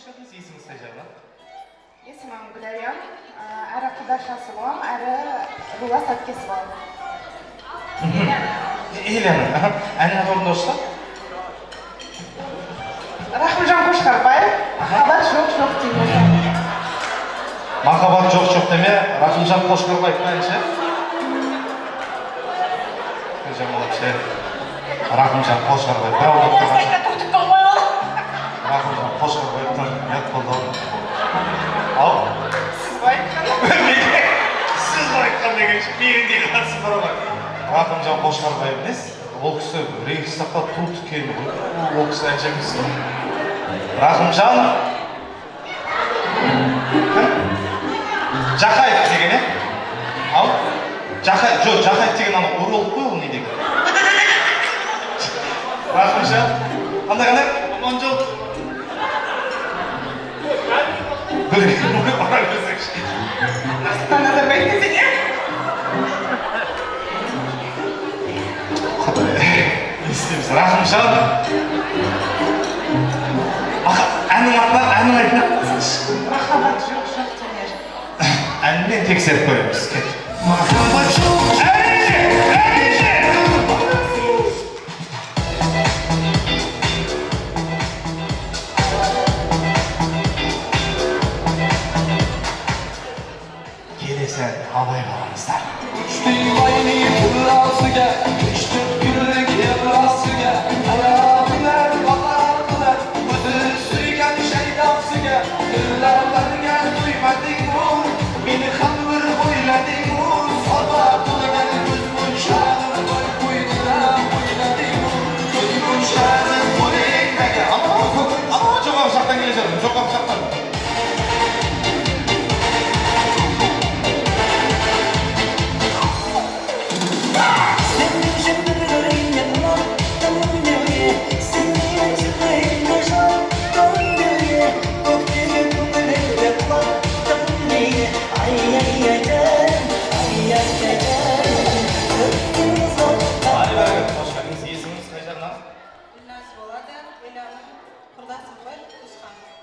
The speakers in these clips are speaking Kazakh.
geldiniz. İyisiniz Saycan'la. Есімім Гүләйя. Әрі құдашасы болам, әрі рулас әпкесі болам. Еленің, әнің орындаушы? Рахымжан Қошқарбаев, махаббат жоқ деме. Махаббат жоқ деме, Рахымжан Қошқарбаев әнші. Рахымжан Қошқарбаев, бір аудап тұрғаншы. Рахымжан Қошқарбаевтан ұят болды. Ау? Сіз байыққан. Сіз байыққан дегенше, мейіріндегі қатысы бар ғой. Рахымжан Қошқарбаев емес, ол кісі Рейхстагқа ту тіккен ғой. Ол кісі әнші емес. Рахымжан Жақаев деген, е? Ау? Жақаев деген ана оролық қой, ол не деген? Рахымжан, қандай? Аман жол. Бара берсекші. Нұрсұлтан Назарбаев десең, е? Не істейміз? Рахымжан. Әннің айтына қылсыншы. Махаббат жоқ деме. Әннен тексеріп көреміз. Кет. Махаббат жоқ. Келесі абай баламыздар. Düştüm aynı pırasıga, düştüm gülük evrasıga. Alabiler, bakardılar, ödü suygan şeydansıga. Düllerlerine duymadın mı? Beni kanvır oyladın mı? Sabatına gözümün şahını koy koydular, oyladın mı? Gözümün şahını koy ekmege. Ama çok avşaktan geleceğim, çok avşaktan.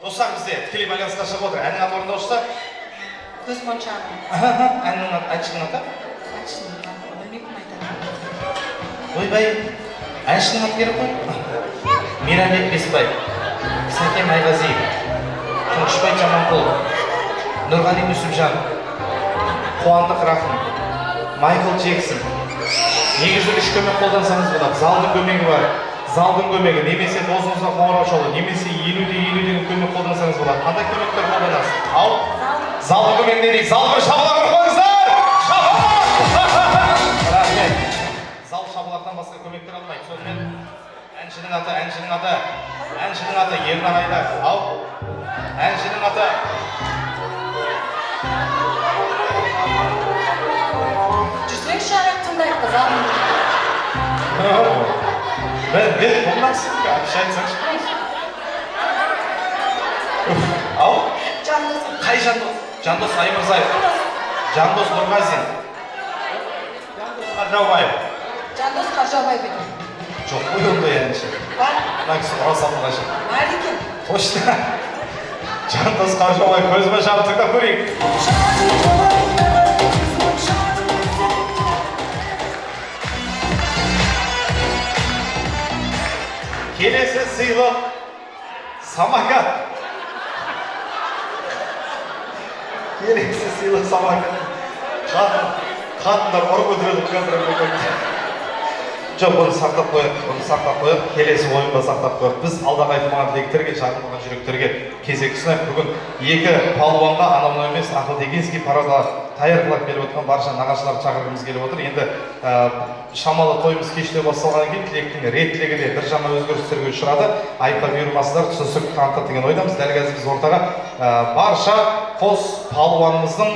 Достар бізде тікелей байланысқа шығып отыр. Әннің аты орындаушысы? Көз моншағым. Әннің әншінің аты? Әншінің аты, білмеймін айтады. Ойбай, әншінің аты керек қой. Мейрамбек Бесбай, Сәкен Айғазиев, Тұңғышбай Жаманқұл, Нұрғали Нүсіпжан, Қуандық Рахым, Майкл Джексон. Негізі үш көмек қолдансаңыз болады. Залдың көмегі бар. Залдың көмегі, немесе досыңызға қоңырау шалу, немесе 50-50 деген көмек қолдансаңыз болады. Қандай көмектер қолданасыз? Ау? Залдың көмегі не дейік? Зал бір шабалақ қойыңыздар! Рахмет. Зал шабалақтан басқа көмектер алмайды. Сонымен әншінің аты Ернар Айдар. Ау? Әншінің аты. Жүрсеңші арақ тыңдайық қызам. Ben қолдансың ба? Әбіш айтсаңшы. Ау? Жандос. Қай Жандос? Жандос Аймырзаев. Жандос Нұрғазин. Жандос Қаржаубаев. Жандос Қаржаубаев. Жоқ қой ондай әнші. Бар. Мына кісі ұрасатын қашан. Бар екен. Точно. Жандос Қаржаубаев көзіме шағып тыңдап көрейік. Келесі сыйлық самокат. Келесі сыйлық самокат. Қатындар ұрып өтіреді қазір. Жоқ, бұны сақтап қойып, келесі ойынға сақтап қойып. Біз алдағы айтылмаған тілектерге, шағылмаған жүректерге кезек ұсынайық. Бүгін екі палуанға анау емес Ақылтегенский парада таярлап келіп отқан барша нағашыларды шақырғымыз келіп отыр. Енді шамалы тойымыз кеште басталғаннан кейін тілектің реттілігі де бір жаңа өзгерістерге ұшырады. Айыпқа бұйырмасыздар, түсіністік танытады деген ойдамыз. Дәл қазір біз ортаға барша қос палуанымыздың,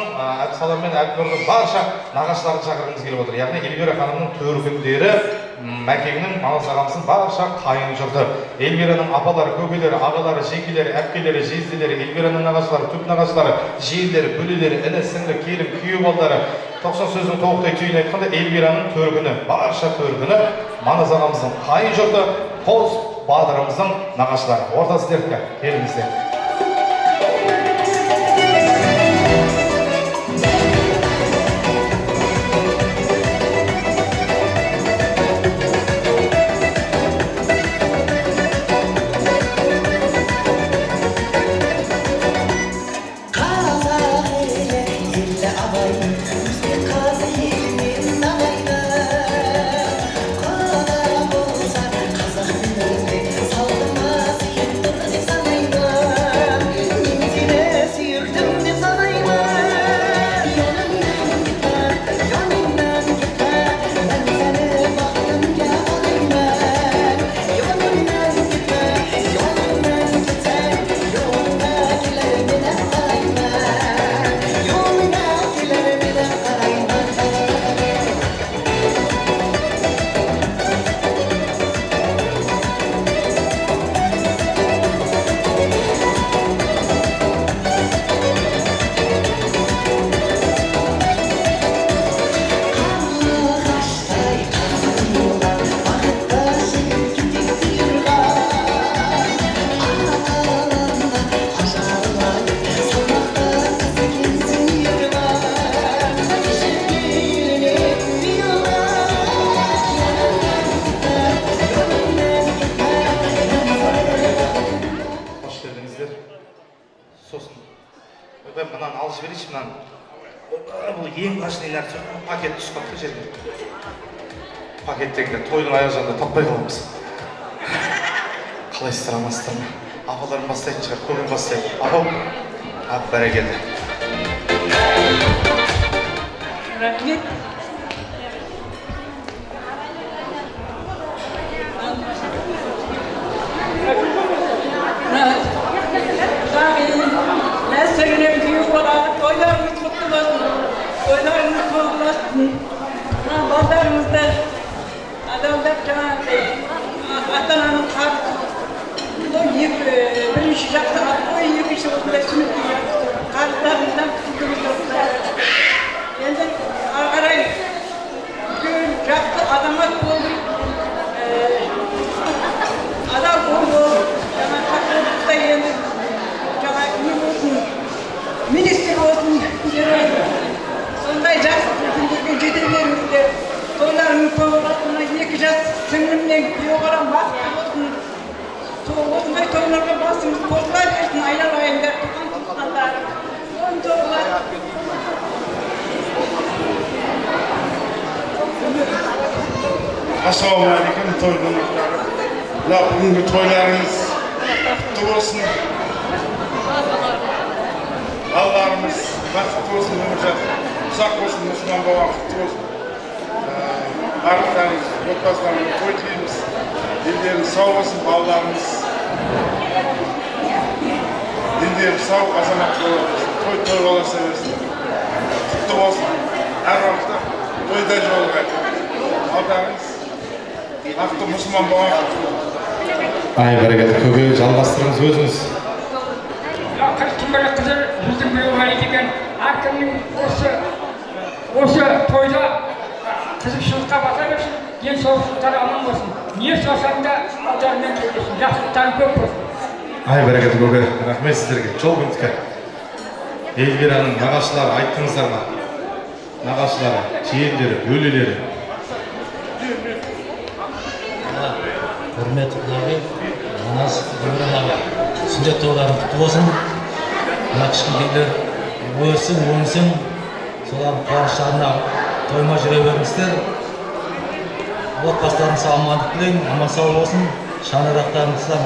Әбсалам мен Әбдіқалықтың барша нағашыларын шақырғымыз келіп отыр. Яғни Эльвира ханымның төркіндері, Мәкеңнің, Маңыз ағамыздың барша қайын жұрты. Эльвираның апалары, көкелері, ағалары, жеңгелері, әпкелері, жезделері, Эльвираның нағашылары, түп нағашылары, жиендері, бөлелері, іні, сіңлі, келін, күйеу балдары. 90 сөздің толықтай түйін айтқанда Эльвираның төркіні, барша төркіні, Маңыз ағамыздың қайын жұрты, қос бадырымыздың нағашылары. Орта сіздердікі, келіңіздер. мынаны алып жіберейінші, мынаны. Бұл ең қашын нәрсе, пакет түсіп қалыпты жерге. Пакеттегі тойдың аяқ жағында таппай қаламыз. Қалайсыздар, амансыздар ма? Апаларым бастайтын шығар, көңіл бастайды. Апам, бәрекелді. Рахмет. Nästeginem büyük olan toylarımız kutlu olsun. Toylarımız kutlu olsun. Bazılarımızda adamlar atananın kartı. Birinci şartı o iki şartında sünnet yaptı. Kartlarından kutlu olsun. Yani arayın. Bugün yaptı adamat oldu. Adam oldu. Hemen takıldı da yendi. Minister olsun, sonday жас күндерге жете беріңіздер. Тойларының көңіліне екі жас сіңлімнен жоғаран бақытты болсын. Осындай тойларға басыңыз қосыла берсін, айналайындар, туған-туысқандар. Assalamualaikum toy-konukları. Бүгінгі toylarınız құтты болсын. Allah'ımız бақытты болсын, өміржат ұзақ болсын, мұсылман бауа құтты болсын. Барлықтарыңыз, отбасыларыңызға той тілейміз. Дендеріңіз сау болсын, балаларымыз. Дендеріңіз сау, азамат болсын, той боласа берсін. Құтты болсын. Әр уақытта тойда жолығайық. Алдарыңыз, бақытты мұсылман бауа құтты болсын. Ай, бәрекелді, көке жалғастырыңыз өзіңіз. Кімбірі қызыр біздің біреуғали деген әркімнің осы тойда қызықшылыққа баса берсін, денсаулықтары аман болсын. Не сұрасаң да алдарымен келесін, жақсылықтары көп болсын. Ай, бәрекелді көке, рахмет сіздерге. Жол күндікі. Елбираның нағашылары айттыңыздар ма? Нағашылары, жиендері, өлелері. Құрметті құлағы, манас өмірінаға сүндет тойларын құтты болсын. Мына кішкентейлер өсін, өнсін, солардың қуаныштарына тоймай жүре беріңіздер. Отбасыларыңызға амандық тілеймін, аман сау болсын. Шаңырақтарыңыздан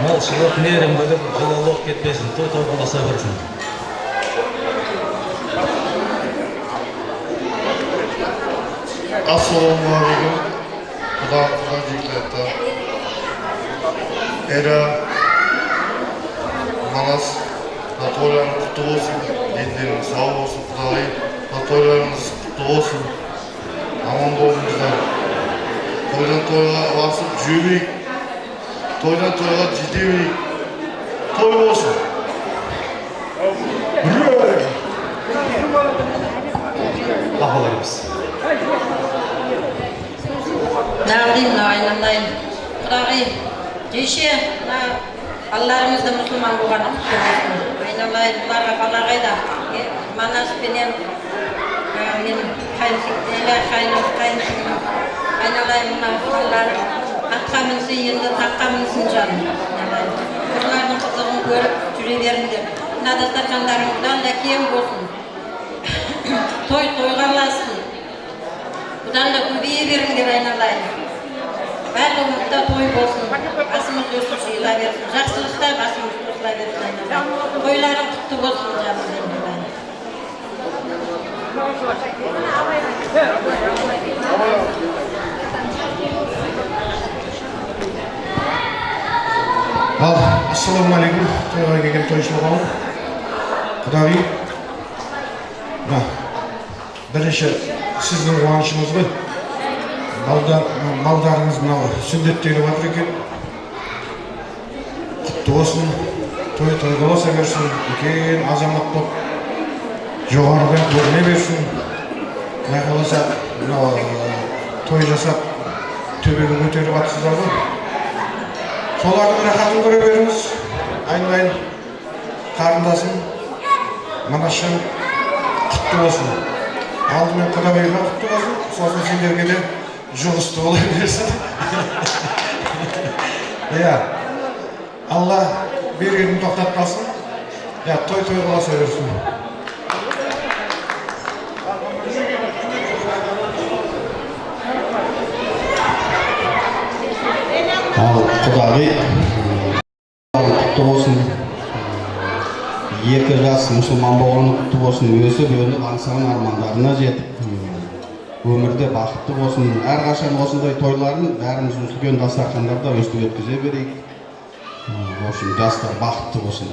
мол шылық мейірім біліп, жылылық кетпесін, той боласа берсін. Assalamualaikum. Xudo jiklata. Era Manas toylarınız kutlu olsun. Denleriniz sağ olsun. Xudoy toylarınız kutlu olsun. Aman bolingizlar. Toydan toyga basıp жүрейік. Toydan toyga жетейік. Toy olsun. Апаларымыз. Nağdayım, aynalayım. Құдағи, деше, балаларымызды мұсылман болған айналайын, бұларға бала қайда. Манаспенен мен қайынсіңім. Айналайын, мына балалары атқа мінсін, енді таққа мінсін жаным. Бұлардың қызығын көріп жүре беріңдер. Мына дастархандарыңыздан да кең болсын. Той тойғаласын. Бұдан да көбейе беріңдер айналайын. Барлығымызда той болсын, басымыз өсіп жиыла берсін, жақсылықта басымыз қосыла берсін айналайын. Тойларың құтты болсын жаным айналайын. Ассалаумалейкум, тойға келген тойшылар. Құдағи, бірінші сіздің қуанышыңыз ғой. Балдарыңыз мынау сүндеттегі батыр екен. Құтты болсын, той болса берсін, үлкен азамат болып, жоғарыдан көріне берсін. Құдай қаласа мынау той жасап, төбеге көтеріп атсыздар ғой. Солардың рахатын көре беріңіз. Айналайын, қарындасым, Манашым құтты болсын. Алдымен Құдағиға құтты болсын, сосын сендерге де жұғысты бола берсін. Алла бергенін тоқтатпасын. Ya toy kıla seversin. Al Құдағи құтты болсын. Екі жас мұсылман болғаны құтты болсын. Өсіп өніп аңсаған армандарына жетіп, өмірде бақытты болсын. Әрқашан осындай тойларын бәріміз үлкен дастархандарда өстіп өткізе берейік. Болсын, жастар бақытты болсын.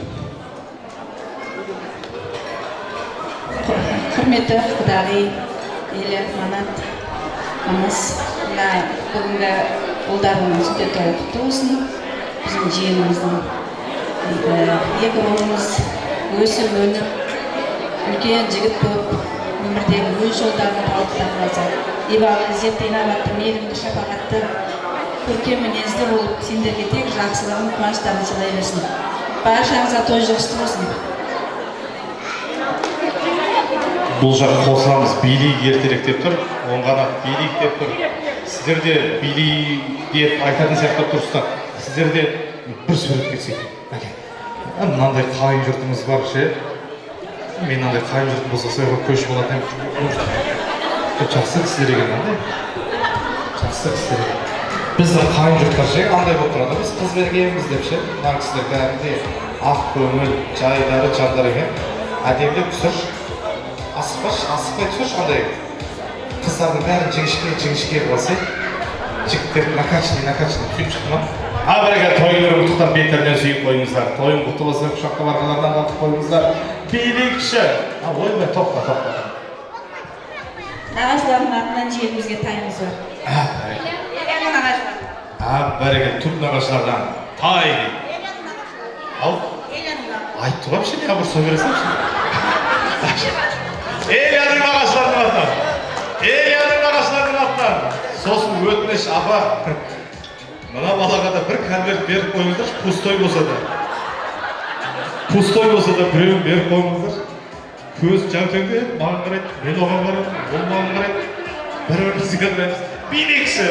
Құрметті Құдағи, елі Манат, Манас, бүгінгі ұлдарының сүндет тойы құтты болсын. Біздің жиеніміздің екі ұлымыз өсіп өніп, үлкен жігіт болып, өмірдегі өз жолдарын тауып тапқыза. Ибалы, ізетті, инабатты, мейірімді, шапағатты, көркем мінезді болып, сендерге тек жақсылығын, қуаныштарын сыйлай берсін. Баршаңызға той жақсы болсын. Бұл жақ қосыламыз, билік ертерек деп тұр, оңғана билік деп тұр. Сіздер де билік деп айтатын сияқты тұрсыздар. Сіздер де бір сурет кетсек. Мынандай қайын жұртымыз бар ше. Мен мынандай қайын жұртым болса сояға көшіп болатын. Жақсы кісілер екен андай. Жақсы кісілер екен. Біздің қайын жұрттар ше, андай болып тұрады. Біз қыз бергенбіз деп ше. Мына кісілер кәдімгідей ақ көңіл, жайдары, жандар екен. Әдемілеп түсір. Асықпай түсірші андай қыздардың бәрін жіңішке қыласай. Жігіттер накачный күйіп шықты ма? Бәрекелді, тойларың құттықтап беттерінен сүйіп қойыңыздар. Тойың құтты болса, құшаққа барғандардан қалтып қойыңыздар. Билікші! Ойбай, тоқта. Нағашылардың атынан жерімізге тайымыз бар. Еленің нағашылар. Бәрекелді, тұр нағашылардан тай. Ал? Айтты ғой ше, не абырса бересің ше? Елияның нағашылардың атынан. Сосын өтініш, апа, мына балаға да бір конверт беріп қойыңыздар, пустой болса да. Пустой болса да біреуін беріп қойыңыздар. Көз жәутеңде, маған қарайды, мен оған қарайды, ол маған қарайды. Бір-бірімізді қадіреміз. Билікші!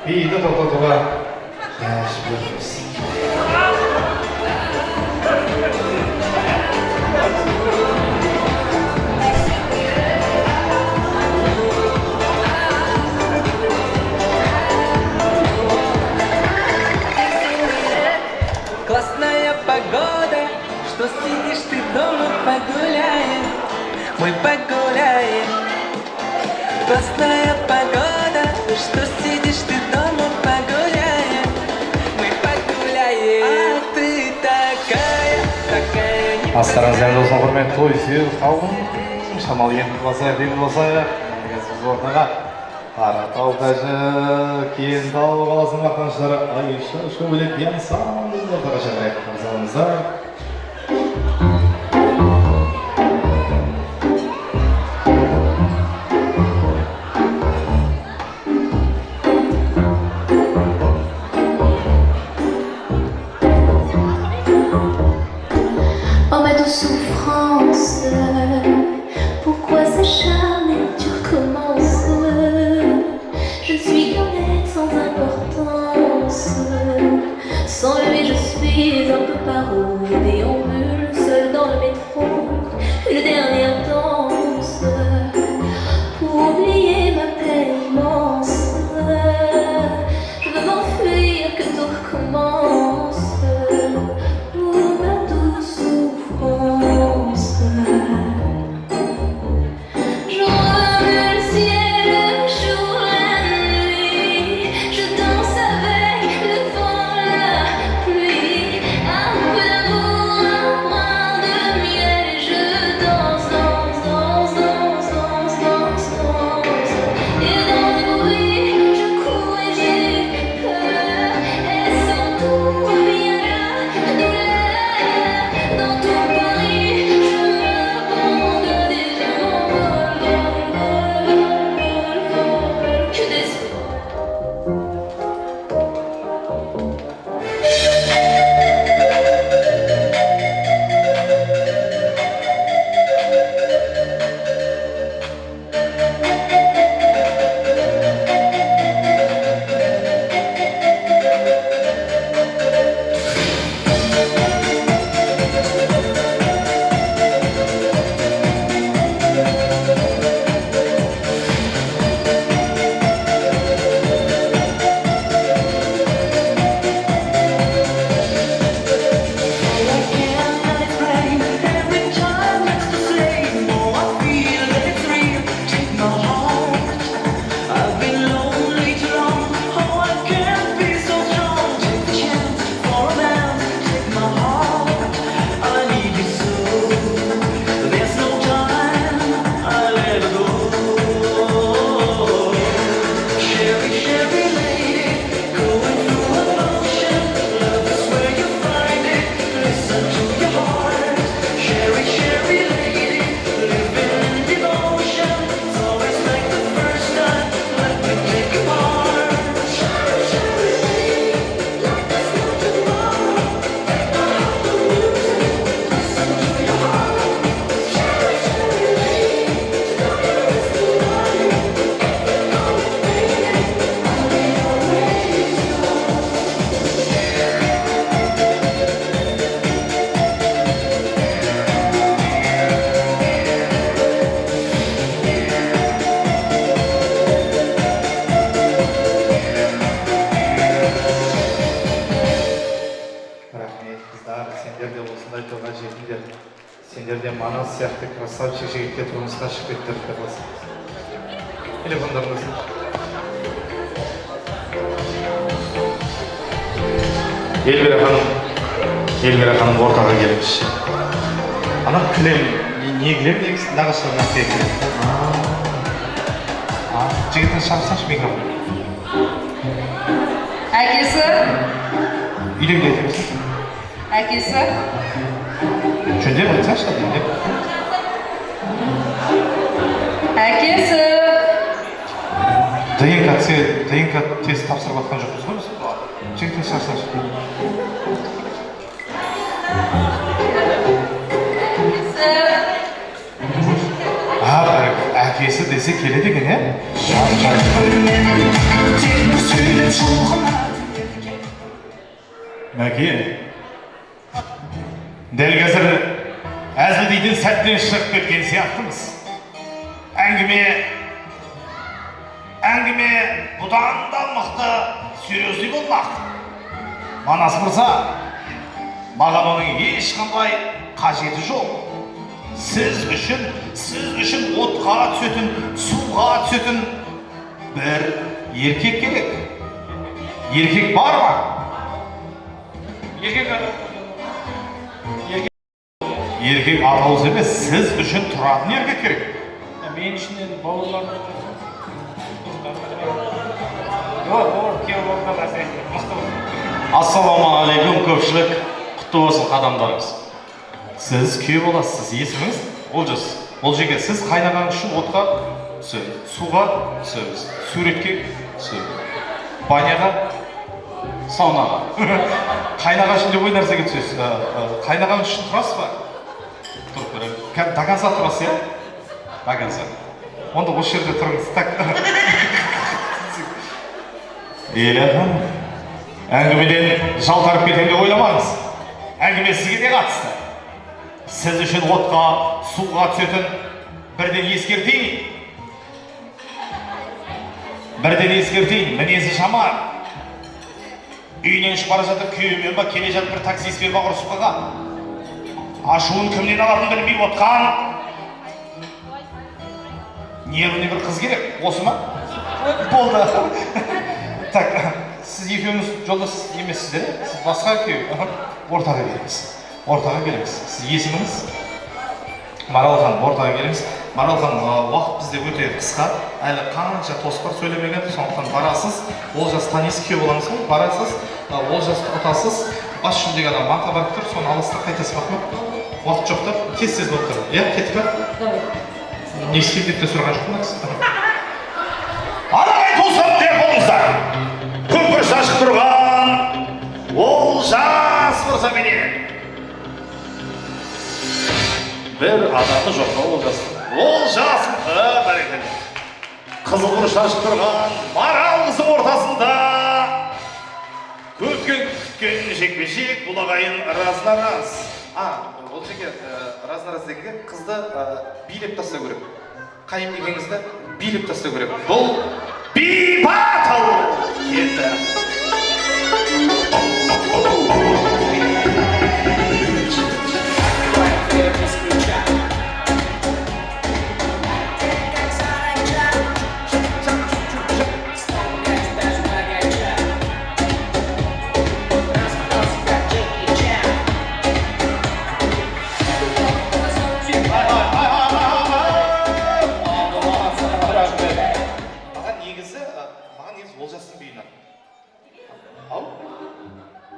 биді тоқтатуға мәжбүрміз. Классная погода, что сидишь ты дома, погуляем, мы погуляем. Классная погода, что сидишь ты дома, погуляем, мы погуляем. А ты такая, такая не Астарыңыздан болсын құрметті той сүйер қауым. Шамал енді болсайық, енді болсайық. Біз орнаға Қаратау тәжі, Кентау қаласының мақтаншылары Айша Шөбелек Янсан ортаға шақырайық. Мырзаларымыздар. Oh ma douce souffrance, pourquoi s'acharner, tu recommences. Je ne suis qu'un être sans importance. Sans lui je suis un peu paro. Je déambule seul dans le métro, une dernière danse pour oublier ma peine immense. Je veux m'enfuir, que tout recommence. Oh ma douce souffrance. Je remue le ciel, le jour, la nuit. Je danse avec le vent, la pluie. Un peu d'amour, un brin de miel. Et je danse, danse, danse, danse, danse, danse, danse. Et dans le bruit, je cours et j'ai peur. Et sans tout vient la douleur. Dans tout Paris, je m'abandonne et je m'envole, vol, vol, vol, vol, vol, que d'espoir. Рахмет, қыздар, сендер де осындай тойға жетіңдер. Сендер де Манас сияқты красавчик жігітке тұрмысқа шығып кеттер деп қаласың. Телефондарыңызды. Елмира ханым ортаға келіңізші. Ана кілем, не кілем дегісің? Нағашылар нақты кілем. Жігітін шақырсаңшы микрофон. Әкесі? Үйленген екенсің? Әкесі? Жөндеп айтсаңшы, жөндеп. Әкесі? ДНК тест тапсырып жатқан жоқпыз ғой біз? Жігітін шақырсаңшы. Әкесі десе келеді екен, иә? Мәке, дәл қазір әзіл дейтін сәттен шығып кеткен сияқтымыз. Әңгіме бұдан да мықты серьезный болмақ. Манас мырза, маған оның ешқандай қажеті жоқ. Сіз үшін отқа түсетін, суға түсетін бір еркек керек. Еркек бар ма? Еркек атауыз емес, сіз үшін тұратын еркек керек. Мен үшін енді бауырларым. Ассалаумағалейкум, көпшілік, құтты болсын қадамдарыңыз. Сіз күйеу боласыз, есіміңіз Олжас. Олжеге, сіз қайнаған үшін отқа түсеміз, суға түсеміз, суретке түсеміз, баняға, саунаға. Қайнаған үшін деп ой нәрсеге түсесіз. Қайнаған үшін тұрасыз ба? Тұрып көрем. До конца тұрасыз, иә? До конца. Онда осы жерде тұрыңыз. Так. Елі, әңгімеден жалтарып кетемін деп ойламаңыз. Әңгіме сізге де қатысты. Сіз үшін отқа, суға түсетін бірден ескертейін. Мінезі жаман. Үйінен шығып бара жатып күйеуімен ба, келе жатып бір таксистпен ба ұрысып қалған. Ашуын кімнен аларын білмей отқан. Нервный бір қыз керек, осы ма? Болды. Так, сіз екеуміз жолдас емессіздер, сіз басқа күйеу. Ортаға келеміз. Сіз есіміңіз? Маралхан, ортаға келеміз. Маралхан, уақыт бізде өте қысқа. Әлі қанша тоспар сөйлемеген, сондықтан барасыз. Олжас танисыз, күйеу боламыз ғой, барасыз. Олжасты ұтасыз. Бас жүлдеге адам банқа барып тұр, соны алыста қайтасыз бақылап. Уақыт жоқ та, тез болып тұр. Иә, кетті ме? Не істейді деп те сұраған жоқпын кісі. Ағай туысып деп болыңыздар. Көпір шашып тұрған Олжас мырзаменен. Бір адамы жоқ па Олжас? Олжас, бәрекелді. Қызыл шашып тұрған Марал қыздың ортасында күткен жекпе-жек, бұл ағайын разына-раз. Ол жеке разына-раз дегенге қызды билеп тастау керек. Қайын дегеніңізді билеп тастау керек. Бұл би-батыл кетті.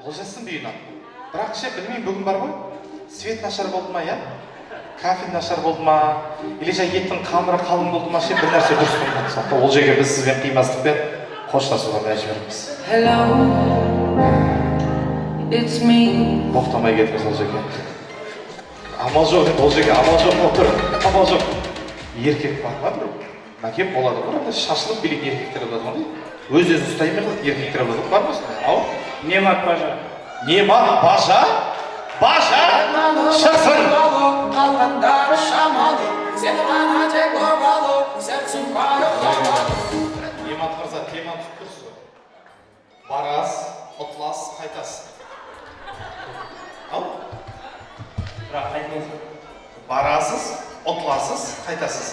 Олжастың бүйінен. Бірақ ше, білмеймін, бүгін бар ғой? Свет нашар болды ма, я? Кафель нашар болды ма? Или жай еттің қамыры қалың болды ма, ше, бір нәрсе дұрыс болмады. Сондықтан ол жерге біз сізбен қимастықпен қоштасуға мәжбүрміз. Hello, it's me. Боқтамай кетіңіз ол жерге. Амал жоқ, ол жерге амал жоқ, отыр. Амал жоқ. Еркек бар ма бір? Мәке болады ғой, шашылып билетін еркектер болады ғой. Өз-өзін ұстай ме қылып еркектер болады ғой, бар ма? Ау? Немат бажа. Немат бажа? Бажа? Шықсын! Қалғандар шамалы, сен ғана тек оралы, сәрсін барып қалады. Немат мырза, теманы түсіп тұрсыз ғой. Барас, ұтлас, қайтас. Ау? Бірақ қайтыңыз. Барасыз, ұтласыз, қайтасыз.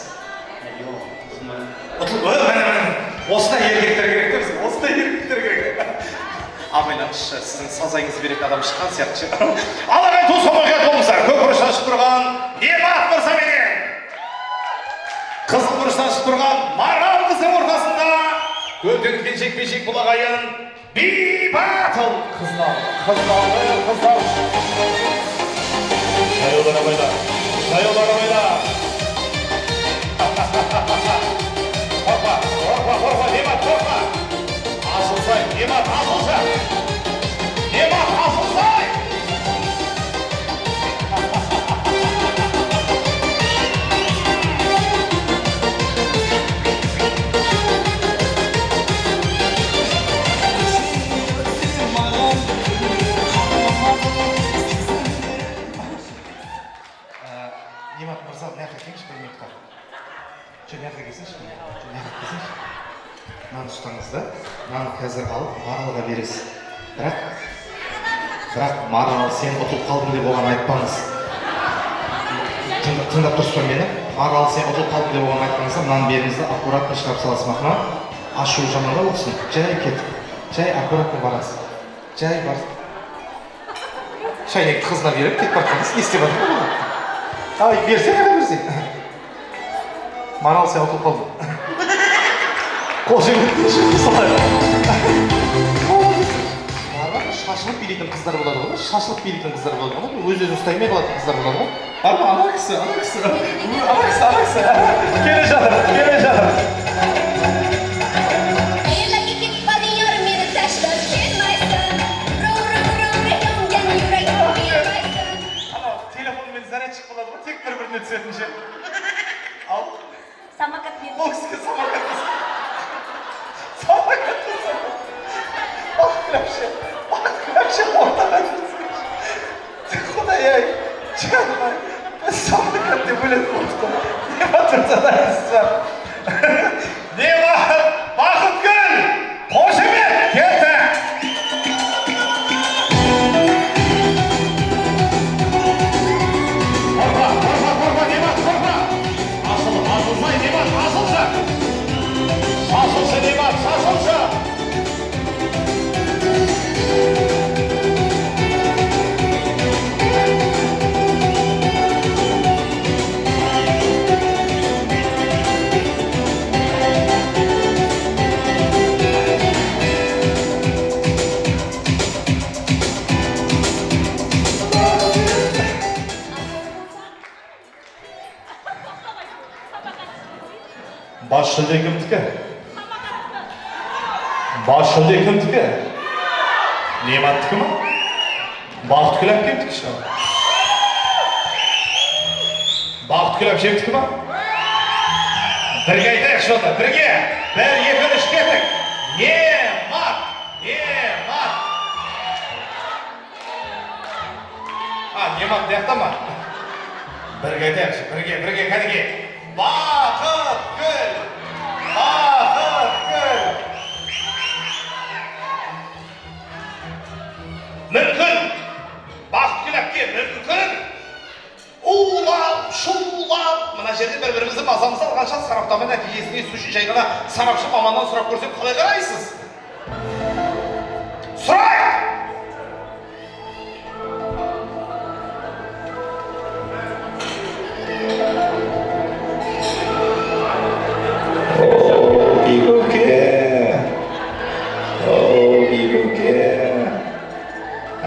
Осында еркектер керек те бізге, осында еркектер керек. Абайлаңызшы, сіздің сазайыңыз беретін адам шыққан сияқты. Алағай туыс omorga болыңыздар, көк бұрыштан шығып тұрған Немат мырзаменен қызыл бұрыштан шығып тұрған Марал қыздың ортасында көтенген жекпе-жек бұл ағайын би-батыл қыздар. Жаяулар абайда. Қорқа, Немат, қорқа! Асылсай, Немат, асылса! Немат, асылсай! Немат мырза, мына жаққа келіңізші, бір минутқа. Мына жаққа келсеңші, мына жаққа келсеңші. Мынаны ұстаңыз да, мынаны қазір алып Маралға бересіз. Бірақ Марал, сен ұтылып қалдың деп оған айтпаңыз. Тыңдап тұрсыз ба мені? Марал, сен ұтылып қалдың деп оған айтпаңыз да, мынаны беріңіз да, аккуратно шығарып саласыз мақына. Ашу жаманға болсын, жай кетіп, жай аккуратно барасыз. Жай барасыз. Шайнекті қызына беріп, кетіп бартыңыз, естеп жатыр ма? Ай, берсең, әді берсең. Марал, сен ұтылып қалдың. Қол жеңілді жүрді солай. Шашылып билейтін қыздар болады ғой, шашылып билейтін қыздар болады ғой, өз-өзін ұстаймай қалатын қыздар болады ғой. Бар ма, ана кісі. Келе жатыр. Телефонмен зарядчик болады ғой, тек бір-біріне түсетінше. Ал? Самокат мен. Ол кісіге самокат. Вообще ортаға кетсеңші. Құдай-ай, жаным-ай, біз самокат деп өлетін болдық қой. Немат мырза дайынсыз ба? Немат, Бақытгүл, қошемет, келді! Қорма, Немат, қорма! Ашылмай, Немат, ашылшы! Шашылшы, Немат, шашылшы! Бас жүлде кімдікі? Бас жүлде кімдікі? Нематтікі ма? Бақытгүл әпкемдікі шығар? Бақытгүл әпкемдікі ма? Бірге айтайықшы онда, бірге! Бір, екі, үш, кеттік! Немат! Немат дияқта ма? Бірге айтайықшы, бірге, кәдеге! Бақытгүл! Мүмкін! Бақытгүл әпке, мүмкін! Улап, шулап! Мына жерде бір-бірімізді мазамызды алғанша сараптама нәтижесіне есту үшін жай ғана сарапшы маманнан сұрап көрсек қалай қарайсыз? Сұрайық!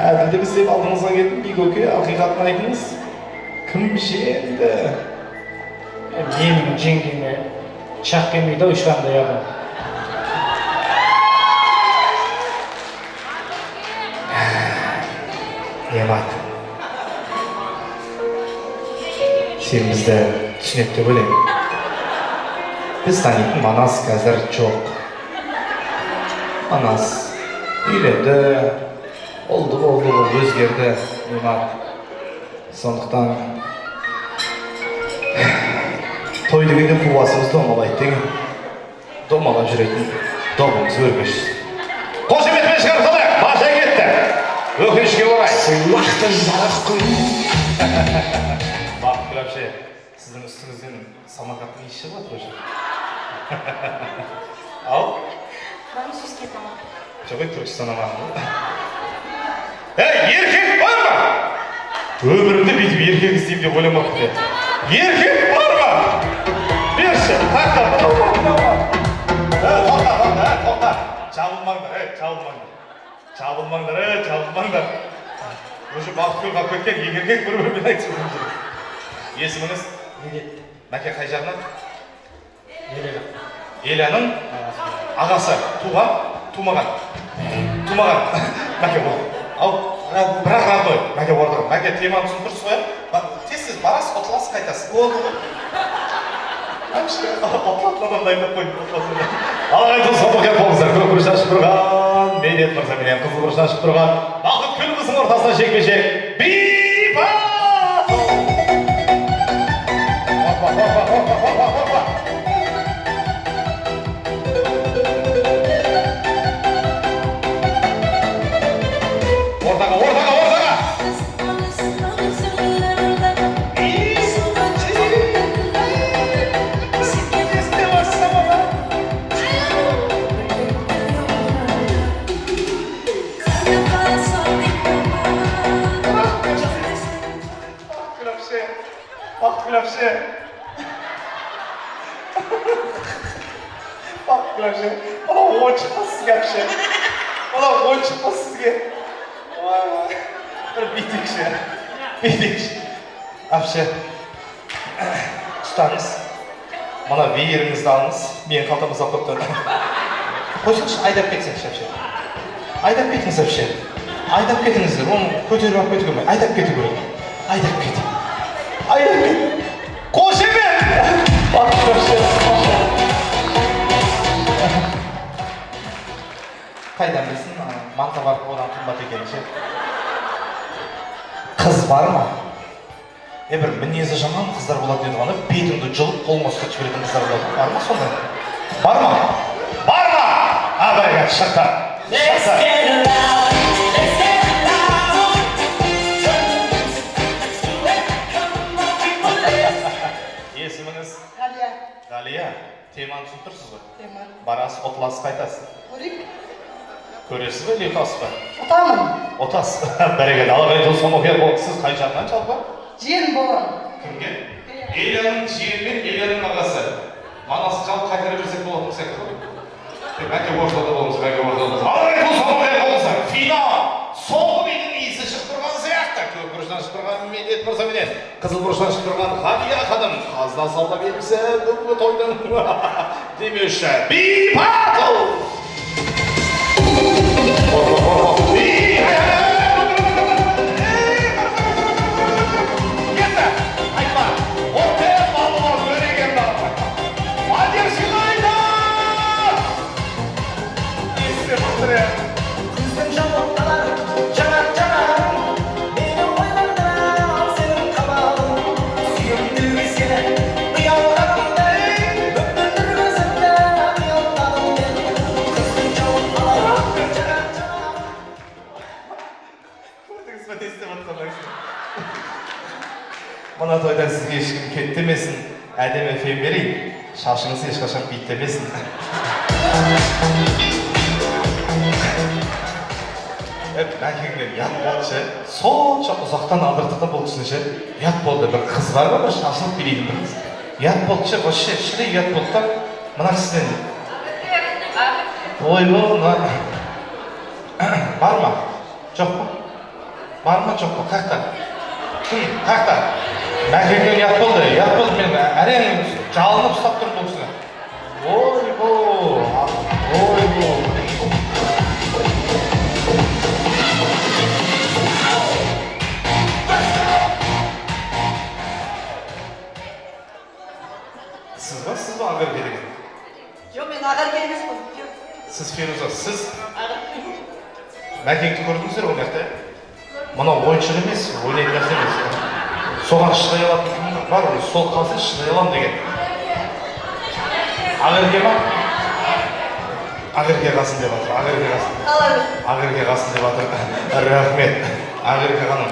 Әділді біз деп алдыңызға келдім, Бигөке, ақиқатын айтыңыз. Кім жеңді? Менің жеңгеме шақ келмейді ау ешқандай ағам. Немат, сен бізді түсінеді деп ойлаймын. Біз танитын Манас қазір жоқ. Манас үйленді, олды өзгерді, Немат. Сондықтан той дегенде қубасымыз домалайды деген. Домалап жүретін добымыз өргеш. Қошеметпен шығарып салайық, баша кетті. Өкінішке орай. Сыйлақты жарық күн. Бақытгүл әпше, сіздің үстіңізден самокаттың иісі шығып жатыр. Ау? Французский тамақ. Жоқ, Түркістан аманы. Еркек бар ма? Өмірімде бүйтіп еркек іздеймін деп ойламаппын. Еркек бар ма? Берші, тоқта. Жабылмаңдар. Уже Бақытгүл қалып кеткен, еркек бір-бірімен айтып жүр. Есіміңіз? Мәке қай жағынан? Еляның ағасы. Тумаған. Мәке бол. Ал, бірақ родной. Мәке ордыр. Мәке теманы түсіндірсіз ғой? Тез барасыз, ұтыласыз, қайтасыз. Болды ғой. Ұтылатын адам дайындап қойып. Алайда соңғы болыңыздар. Көк күріш ашып тұрған. Медет мырза менен қызыл күріш ашып тұрған. Бақытгүл қыздың ортасына жекпе-жек. Бипа! Bak Gülapşe. Bak Gülapşe. Bana o çıkmaz sizge Gülapşe. Bana o çıkmaz sizge. Bir bitikşe. Bitikşe. Gülapşe. Tutanız. Bana bir yerinizde alınız. Bir kaltamızda koyup dönün. Koysanız aydap ketsin Gülapşe. Aydap ketiniz Gülapşe. Aydap ketiniz. Onu kötürüp alıp götürmeyin. Aydap ketiniz. Aydap ketin. Aydap ketin. Koş hemen. Bak Gülapşe. Kaydan bilsin, manta var oradan kımbat ekenince. Kız var mı? Bir minezi жаман kızlar болады dеді ғана, бетіңді жұлып қолыңа ұстатып жіберетін kızlar болады. Бар ма сондай? Бар ма? Бар ма? Абайға шықты. Есіміңіз? Галия. Галия. Теманы түсініп тұрсыз ба? Теман. Барасыз, ұтыласыз, қайтасыз. Көрейік. Көресіз бе, или ұтасыз ба? Ұтамын. Ұтасыз. Бәрекелді. Алғай жыл соң оқияр болды. Сіз қай жағынан жалпы? Жиен боламын. Кімге? Еленің жиені мен Еленің ағасы. Манасын жалпы қайтарып берсек болатын сияқты ғой. Мәке ортада болыңыз, мәке ортада болыңыз. Алғай жыл соң оқияр болыңыз. Финал! Соңғы бидің иісі шығып тұрған сияқты. Көк бұрыштан шығып тұрған Медет мырзаменен. Қызыл бұрыштан шығып тұрған Ғалия ханым. Қазына салда белгісі бүгінгі тойдың демеуші. Бипатыл! Мына тойда сізге ешкім кеттемесін, әдемі фем берейін, шашыңыз ешқашан биттемесін. Мәкеңнен ят болдышы, сонша ұзақтан алдыртықты бұл кісінше, ят болды, бір қыз бар ба, бір шашылып билейді бір қыз. Ят болдышы, осы шірей ят болды да, мына кісіден. Ойбы, бар ма? Жоқ па? Бар ма, жоқ па? Қақта? Қақта? Мәкеңнен ят болды, мен әрең жалынып ұстап тұрып бұл кісіне. Ойбы, ойбы. Сіз ба ағыр керек? Жоқ, мен ағыр емеспін. Сіз Феруза, сіз Мәкеңді көрдіңіздер ол жақта? Мына ойыншық емес, ойнайтын нәрсе емес. Соған шыдай алатын кім бар, сол қалсын шыдай алам деген. Ағырге ма? Ағырге қасын деп жатыр, Ағырге қасын. Ағырге қасын деп жатыр. Рахмет. Ағырге ханым.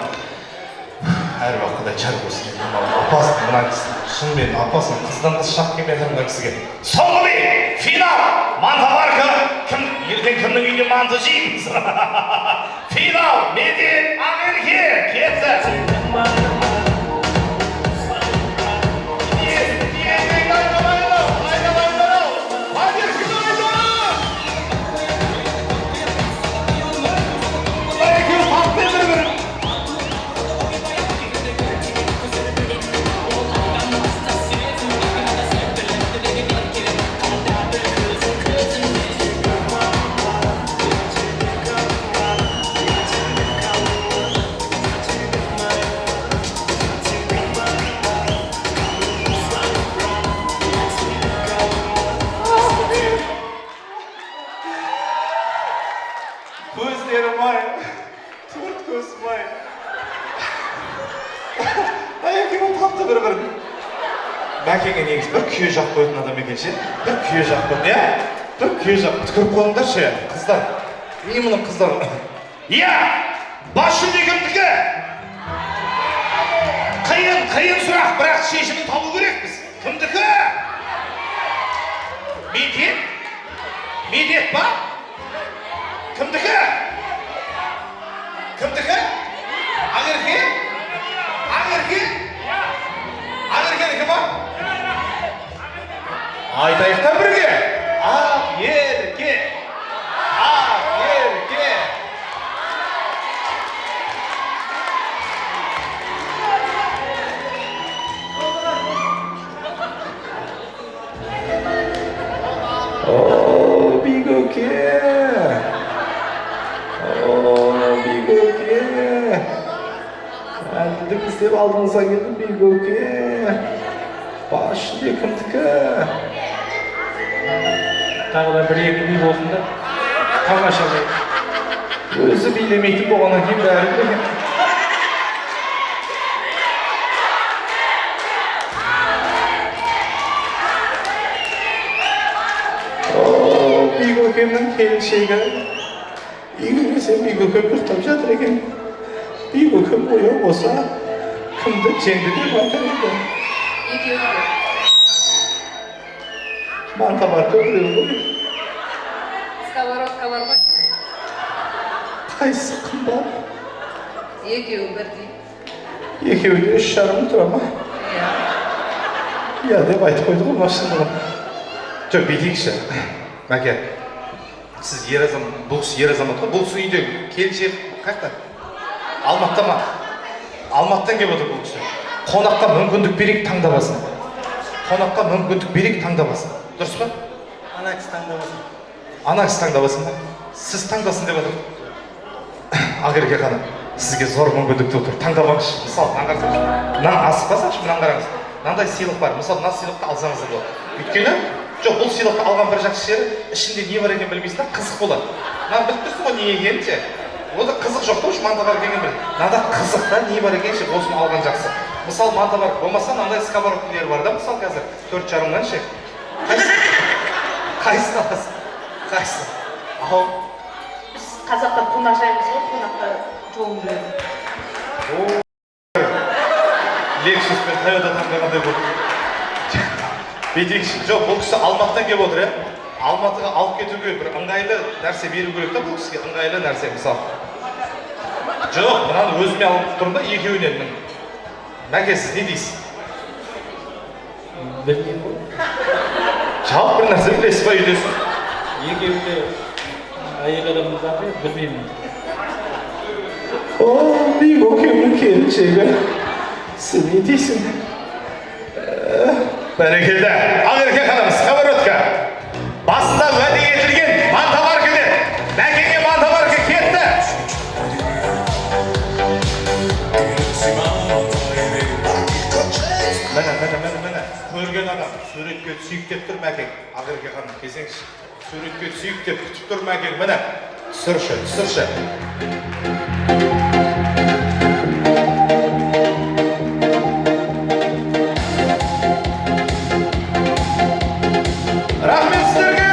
Әр уақытта жар болсын. Апасын, мына кісі. Шынымен апасын, қыздан қыз шақ келмей мына кісіге. Соңғы би! Финал! Манта марка! Ертең кімнің үйіне манты жейміз? Финал! Медет Ағырге! Кетті! Көздері май, төрт көз май. Әйеке бұл тапты бір-бірін. Мәкеңе негіз бір күйе жақ қоятын адам екенше, бір күйе жақ қоятын, иә? Бір күйе жақ, түкіріп қойыңдаршы, қыздар. Мұны қыздар. Иә, бас жүлде кімдікі? Қиын сұрақ, бірақ шешімін табу керекпіз. Кімдікі? Медет? Медет ба? Кімдікі? Кімдікі? Ағырге? Ағырге? Айтайық та бірге. Ақерке. Ақерке. О, Бигөке. О, Бигөке. Әділдік істеп алдыңызға келдім, Бигөке. Бас жүлде кімдікі? Тағы да бір-екі би болсын да тамашалай. Өзі билемейтін болғаннан кейін бәрі білген. Бигөкемнің келіншегі. Үйге келсем Бигөкем ұйықтап жатыр екен. Бигөкем ояу болса, кімді жеңді деп айтар еді. Екеуі. Манта бар көбірек ғой. Сковородка бар ғой? Қайсысы қымбат? Екеуі бірдей. Екеуі де 3,5 тұра ма? Иә деп айтып қойды ғой машинаға. Жоқ, бүйтейікші. Мәке, сіз ер азамат, бұл кісі ер азамат қой. Бұл кісі үйде келіншек қайда? Алматыда ма? Алматыдан келіп отыр бұл кісі. Қонаққа мүмкіндік берейік, таңдабасын. Қонаққа мүмкіндік берейік, таңдабасын. Дұрыс па? Ана кісі таңдабасын. Ана кісі таңдабасын ба? Сіз таңдасын деп отыр. Ақерке ханым, сізге зор мүмкіндік тұр. Таңдабаңызшы. Мысалы, мынаны қараңызшы. Мынаны асықпасаңшы, мынаны қараңыз. Мынандай сыйлық бар. Мысалы, мына сыйлықты алсаңыз да болады. Өйткені, жоқ, бұл сыйлықты алған бір жақсы жері, ішінде не бар екенін білмейсің да, қызық болады. Мынаны біліп тұрсың ғой не екенін ше. Онда қызық жоқ та, уж манта бар екенін біл. Мынада қызық та, не бар екенін ше, осыны алған жақсы. Мысалы, манта бар, болмаса мынандай сковородкалар бар да, мысалы қазір 4,5-нан ше. Қайсысын аласың? Қайсысын? Ау. Біз қазақтан қонақ жаймыз ғой, қонақта жолын біледі. Lexus пен Toyota таңдағандай болды. Бетекші, жоқ, бұл кісі Алматыдан келіп отыр, Алматыға алып кетуге бір ыңғайлы нәрсе беру керек та, бұл кісіге ыңғайлы нәрсе, мысалы. Жоқ, мынаны өзіме алып тұрмын да, екеуінен. Мәке, сіз не дейсіз? Білмеймін ғой. Жалпы бір нәрсе білесіз ба үйлесін? Екеуі де әйел адамның заты, білмеймін. О, Бигөкемнің келіншегі. Сіз не дейсің? Бәрекелді. Ақерке ханым, сковородка. Басында уәде етілген манта бар келеді. Мәкеге манта бар кетті. Міне. Көрген адам суретке түсейік деп тұр Мәкең. Ақерке ханым, келсеңізші. Суретке түсейік деп күтіп тұр Мәкең. Міне, түсірші. Рахмет сіздерге!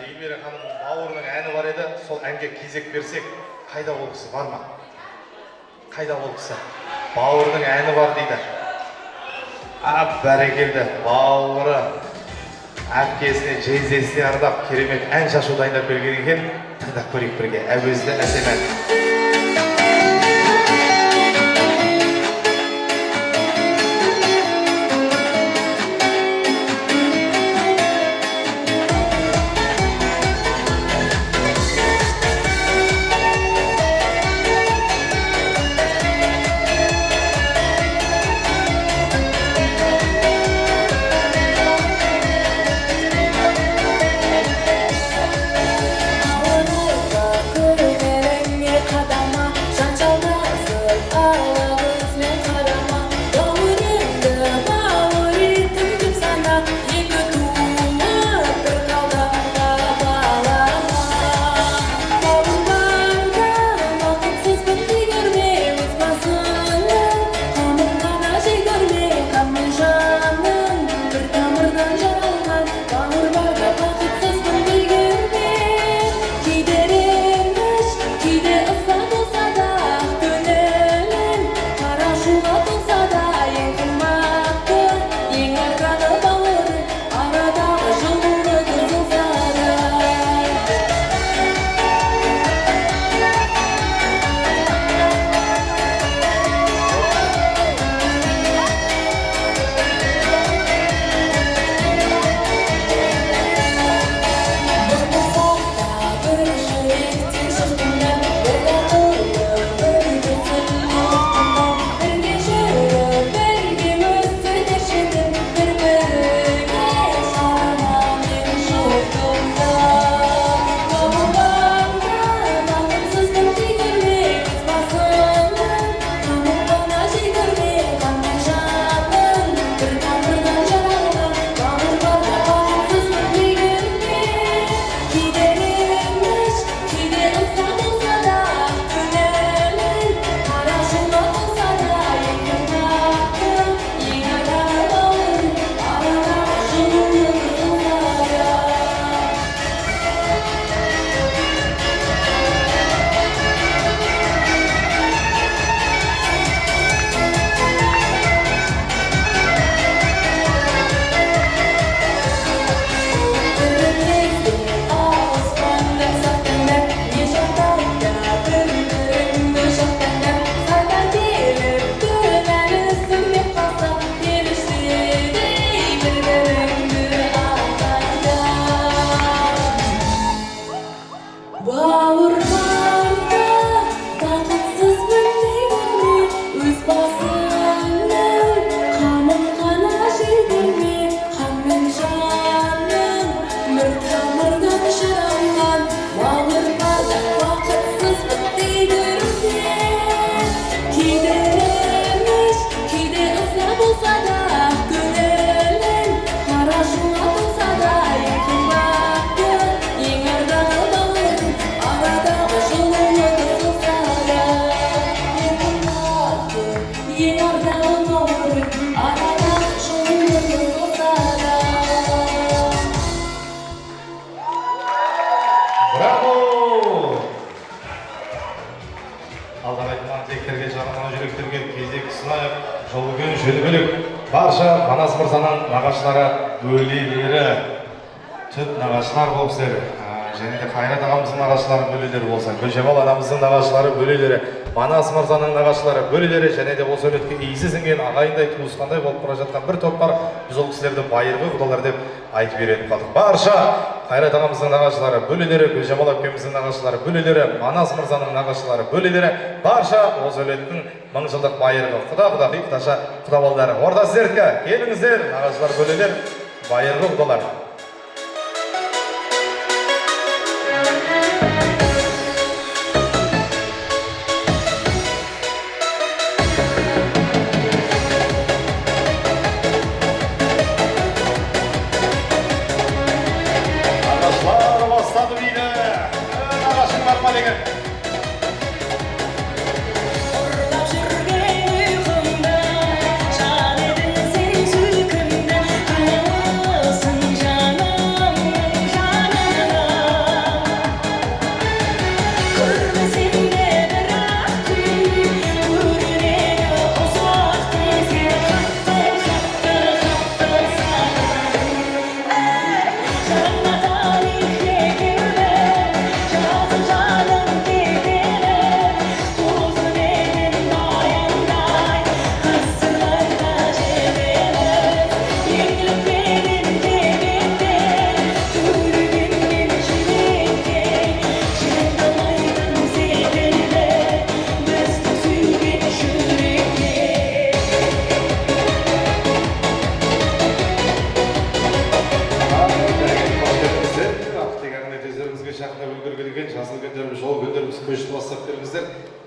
Эльмира ханымның бауырының әні бар еді, сол әнге кезек берсек, қайда ол кісі бар ма? Қайда ол кісі? Бауырының әні бар дейді. Бәрекелді, бауыры. Әпкесіне, жездесіне арнап керемет ән шашу дайындап берген екен. Тыңдап көрейік бірге. Әуезді әсем ән. барша Манас мырзаның нағашылары бөлелері, түп нағашылар болсыр. Және де Қайрат ағамыздың нағашылары бөлелері болса, Гүлжамал анамыздың нағашылары бөлелері, Манас мырзаның нағашылары бөлелері, және де осы өлетке иісі сіңген ағайындай туысқандай болып бара жатқан бір топ бар. Біз ол кісілерді байырғы құдалар деп айтып үйреніп қалдық. Барша Қайрат ағамыздың нағашылары бөлелері, Гүлжамал әпкеміздің нағашылары бөлелері, Манас мырзаның нағашылары бөлелері, барша осы өлеттің мың жылдық байырғы құдаша құдабалдары. Орда сіздердікі, келіңіздер, нағашылар бөлелер, байырғы құдалар.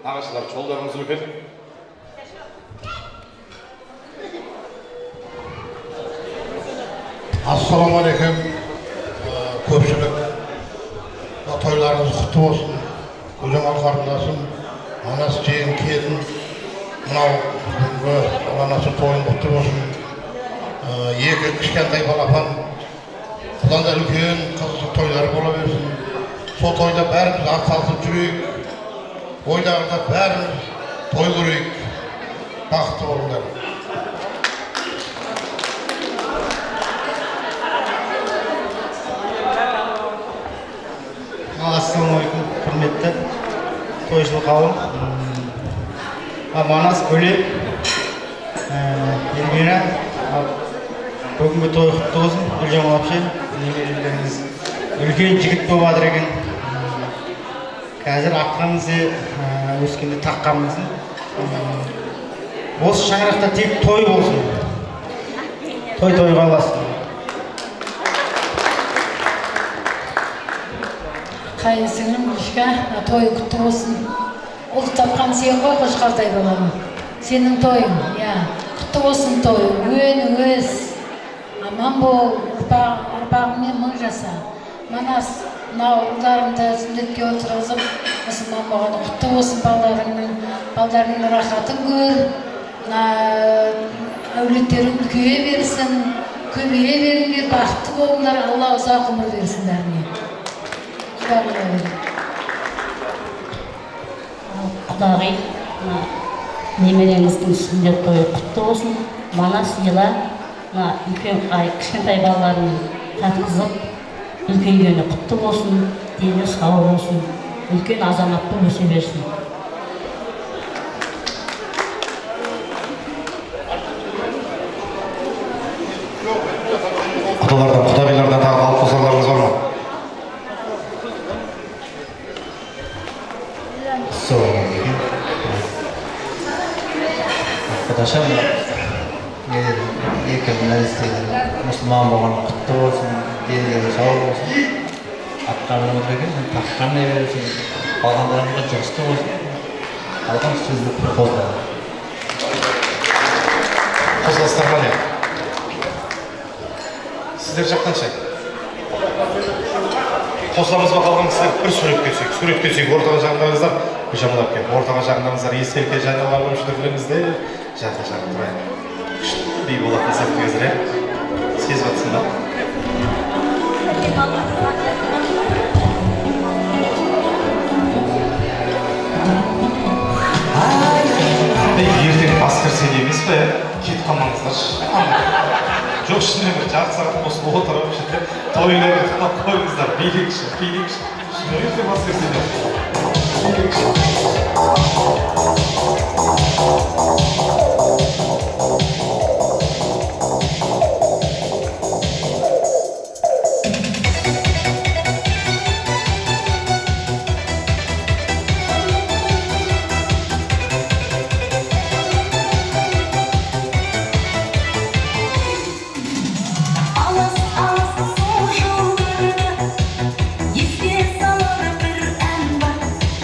Нағашылар, жолдарыңыз үлкен. Ассаламалейкум. Көпшілік тойларыңыз құтты болсын. Гүлжамал қарындасым, Манас жиен келін, мынау анасы тойын құтты болсын. Екі кішкентай балапан, бұдан да үлкен қызды тойлары бола берсін. Сол тойда бәріміз атсалысып жүрейік. Ойдағында бәріміз той көрейік, бақытты болыңдар. Ассалаумағалейкум, құрметті тойшыл қауым. Манас бөлек, Эльмира, бүгінгі той құтты болсын. Гүлжамал әпше, немерелеріңіз үлкен жігіт болып жатыр екен. Қазір атқаныңызды өскенде таққаныңызды. Осы шаңырақта тек той болсын. Той қаласын. Қайысыңның Гүлшка, той құтты болсын. Ұлды тапқан сен ғой, қошқардай балам. Сенің тойың, құтты болсын той. Өз, аман бол, ұрпағымен мың жаса. Манас, мынау ұлдарымды сүндетке отырғызып, мұсылман болғаны құтты болсын балдарының рахатын көр, әулеттерің үлкейе берсін, көбейе беріңдер, бақытты болыңдар, Алла ұзақ ғұмыр берсін бәріне. Құдағи, немереңіздің сүндет тойы құтты болсын. Манас ела, кішкентай балаларын тартқызып, үлкейгені құтты болсын, дені сау болсын, үлкен азаматты өсе берсін. Құдалардан, құдағилардан тағы алып қосарларыңыз бар ма? Ассалаумағалейкум. Құдашам, екі мәлістегі мұсылман болған құтты болсын, денleri sağ olsun. Atlarına otururken taşlarına verirsin. Alganlarına coştu olsun. Algan sözlük kozlar. Kozlaslar var ya. Sizler жақтанша. Қосыламыз қалған кісілер бір сурет көсек, ортаға жағындағыздар, Гүлжамал әпке, ортаға жағындағыздар, естелікке жаналар өмшілік біліңіздер, жарты жағын тұрайын. Күшті бей болатын сияқты кездер, сезіп атсың ба? Ертең бас кірсе мәселе емес па иә? Кетіп қалмаңыздаршы. Жоқ, шынымен бір жарты сағат осып отырып жүрді. Тойларды тыңдап қойыңыздар, билейікші. Шын өте бас мәселе.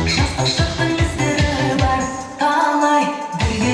Жастық шақтың іздері бар, талай бірге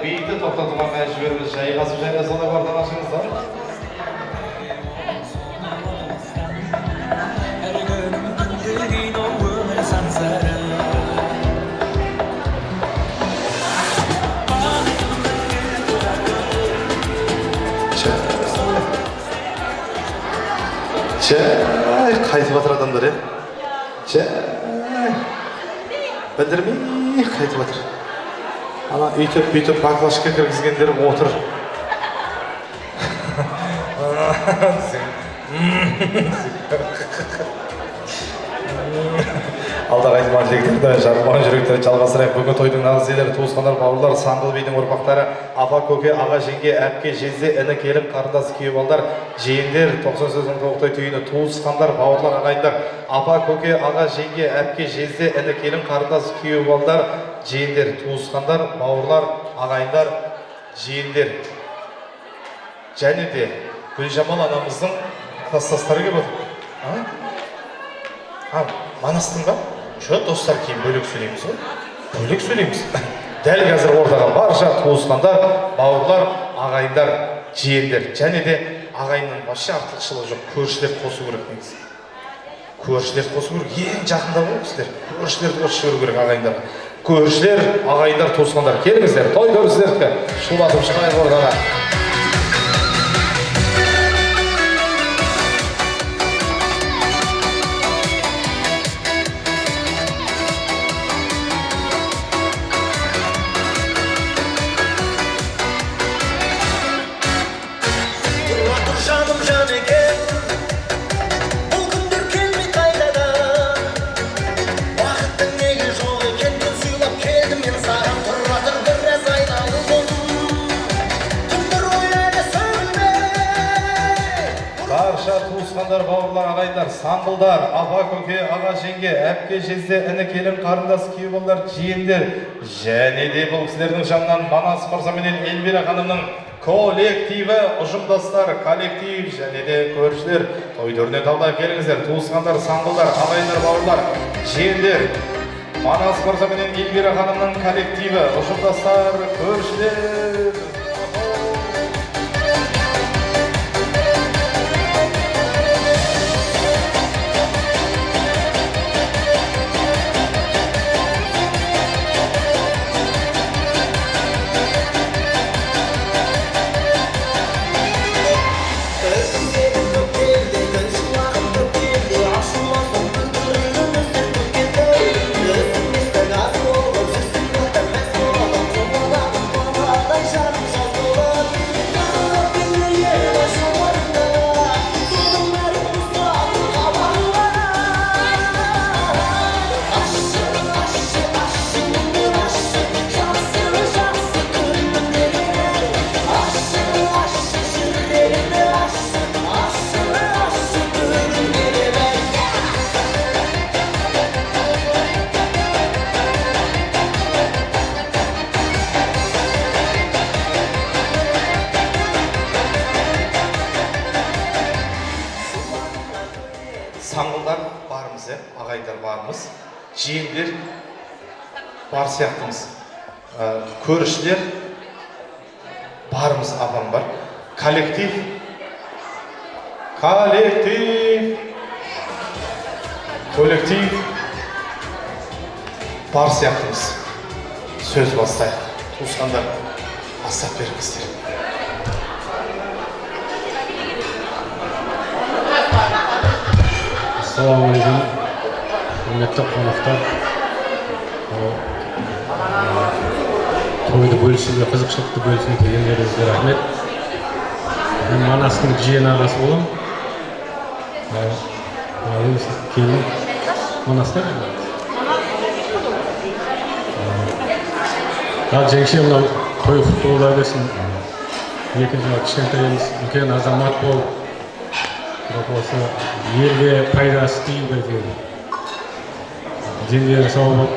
бейті тоқтатуға мәжбүрміз. Жайғасып солай бардан ашыңыздар. Қайтып атыр адамдар, білдірмей қайтып атыр. Ана үйтіп баклашқа кіргізгендер отыр. Алдағы айтылған тілектерді жарылмаған жүректерді жалғастырайық. Бүгін тойдың нағыз иелері, туысқандар, бауырлар, Сандыл бидің ұрпақтары, апа, көке, аға, жеңге, әпке, жезде, іні, келін, қарындас, күйеу балдар, жиендер, 90 сөздің тоқтай түйіні, туысқандар, бауырлар, ағайындар, апа, көке, аға, жеңге, әпке, жезде, іні, келін, қарындас, күйеу балдар, жиендер, туысқандар, бауырлар, ағайындар, жиендер. Және де Гүлжамал анамыздың класстастары келіп отыр. Манастың ба? Достар кейін бөлек сөйлейміз ғой. Бөлек сөйлейміз. Дәл қазір ордаға барша туысқандар, бауырлар, ағайындар, жиендер. Және де ағайынның вообще артықшылығы жоқ. Көршілер қосу керек негізі. Көршілер қосу керек. Ең жақында ғой кісілер. Көршілерді қосу керек ағайындарға. Көршілер, ағайындар, туысқандар, келіңіздер. Той көрсіздерді шулатып шығайық ордаға. Бауырлар, ағайындар, Сандылдар, апа, көке, аға, жеңге, әпке, жезде, іні, келін, қарындас, күйеу балдар, жиендер. Және де бұл кісілердің жанынан Манас мырза менен Эльвира ханымның коллективі, ұжымдастар, коллектив, және де көршілер. Тойдөріне талдай келіңіздер, туысқандар, Сандылдар, ағайындар, бауырлар, жиендер. Манас мырза менен Эльвира ханымның коллективі, ұжымдастар, көршілер. Саңғылдар барымыз, ағайындар барымыз, жиендер бар сияқтымыз. Көрішілер барымыз, апам бар. Коллектив бар сияқтымыз. Сөз бастайық. Туысқандар, бастап беріңіздер. Ассалаумағалейкум, құрметті қонақтар. Тойды бөлісуге, қызықшылықты бөлісуге келгендеріңізге рахмет. Мен Манастың жиен ағасы боламын. Келін Манастар. Жеңше мынау той құтты бола берсін. Екінші кішкентайымыз үлкен азамат болып, осы елге пайдасы тиюге келді. Денелері сау болып,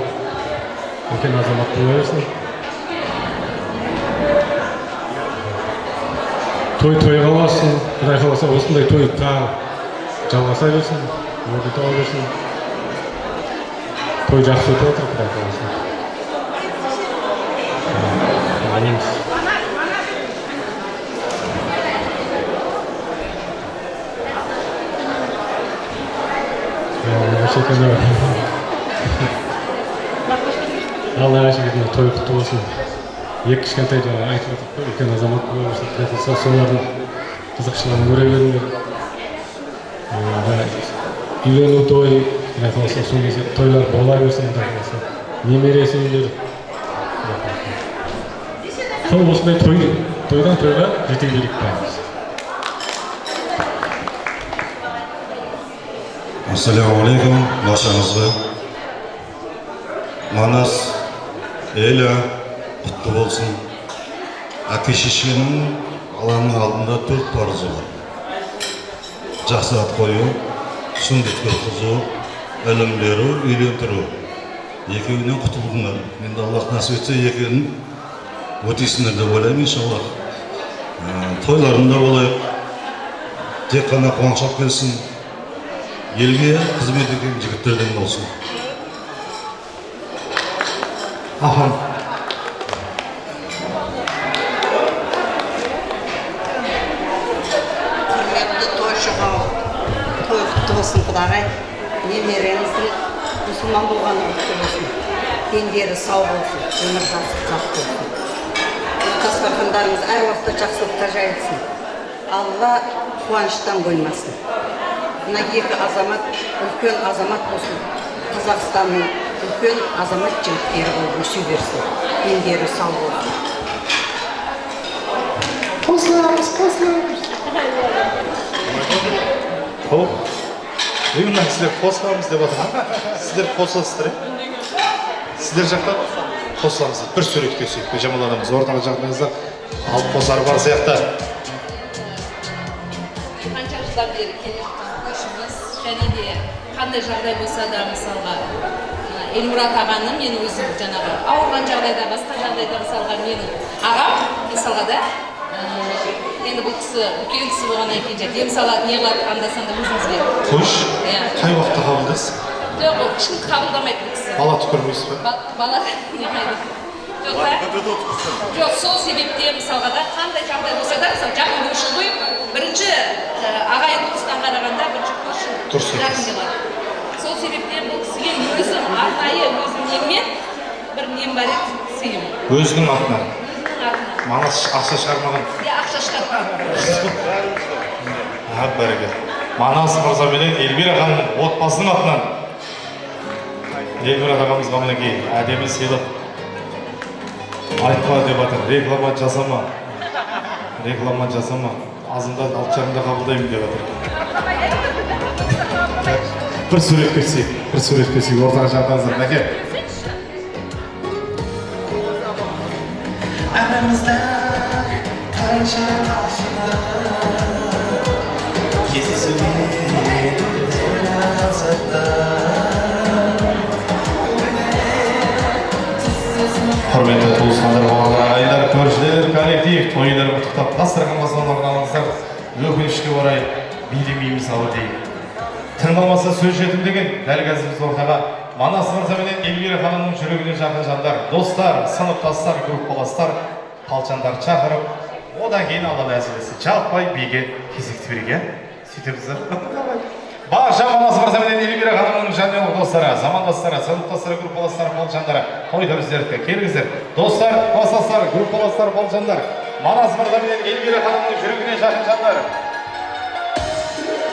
үлкен азамат бола берсін. Той қаласын, Құдай қаласа осындай той жалғаса берсін, өмірді тауа берсін. Той жақсы өтіп отыр, Құдай қаласа. танимыз. Аллаға шүкір, той құтты болсын. Екі кішкентай жаңа айтып отырып қой, үлкен азамат болса, солардың қызықшылығын көре беріңдер. Үйлену той, сол кезде тойлар бола берсін, немересіңдер. Сол осындай тойдан тойға жете берейік бәріміз. Ассалаумағалейкум, баршаңызға. Манас елі құтты болсын. Әке шешенің Алланың алдында 4 парызы бар. Жақсы ат қою, сүндет көргізу, ілім беру, үйлендіру. Екеуінен құтылыңдар. Енді Аллах насip етсе екеуін өтесіңдер деп ойлаймын, иншаллах. Тойларында болайық. Тек қана қуаншақ келсін. Елге қызмет еткен жігіттерден болсын. Ахам. Құрметті тойшыға, той құтты болсын құдағай. Немереңізді мұсылман болғаны құтты болсын. Дендері сау болсын, өмір жасып жақсы болсын. Дастархандарыңыз әр уақытта жақсылықта жайылсын. Алла қуаныштан қоймасын. Мына екі азамат, үлкен азамат болсын. Қазақстанның үлкен азамат жігіттері болып өсе берсін. Дендері сау болсын. Қосыламыз. Хоп. Үйімнен сіздер қосыламыз деп отыр. Сіздер қосыласыздар, сіздер жақта қосыламыз. Бір сурет көсейік. Жамал адамыз ортаға жағдайыңызда алып қосары бар сияқты. Қанша жылдан бері келе жатқан көршіміз және де қандай жағдай болса да мысалға Эльмұрат ағаны мен өзім жаңағы ауырған жағдайда, басқа жағдайда мысалға менің ағам мысалға да енді бұл кісі үлкен кісі болғаннан кейін жаңағы ем салады, не қылады, анда-санда өзіңізге. Қош, қай уақытта қабылдайсыз? Жоқ, ол ешкім қабылдамайды бұл кісі. Бала түкірмейсіз бе? Бала не қайды? Жоқ, сол себепте мысалға да қандай жағдай болса да, мысалы жақын көрші ғой, бірінші ағайын туыстан қарағанда бірінші көрші жақын болады. Сол себептен бұл кісіге өзім арнайы өзім неммен бір нем бар еді, сыйым. Өзінің атынан? Манас ақша шығармаған? Иә, ақша шығармаған. Бәрекелді. Манас мырза менен Эльмира ханым отбасының атынан. Эльмира ағамызға мінекей әдемі сыйлық. Айтма деп жатыр, реклама жасама. Азында алып жарымда қабылдаймын деп жатыр. Бір сурет көсейік, ортаға жағдайыңыздар. Мәке. Aramızda tanışan aşklar Kesesini Құрметті туысқандар, ағайындар, көршілер, коллектив, тойлар құттықтап, дастархан басынан орналаңыздар. Өкінішке орай билемейміз ау дейік. Тыңдалмаса сөз жетім деген дәл қазір біз ортаға Манас мырза менен Эльмира ханымның жүрегіне жақын жандар, достар, сыныптастар, группаластар, қалчандар шақырып, одан кейін Алла әсіресе жалпай биге кезекті береге. Сөйтеміздер. Барша Манас мырза менен Эльмира ханымның жанұялық достары, замандастары, сыныптастары, группаластар, қалчандары, тойда біздердікі келіңіздер. Достар, кластастар, группаластар, қалчандар, Манас мырза менен Эльмира ханымның жүрегіне жақын жандар.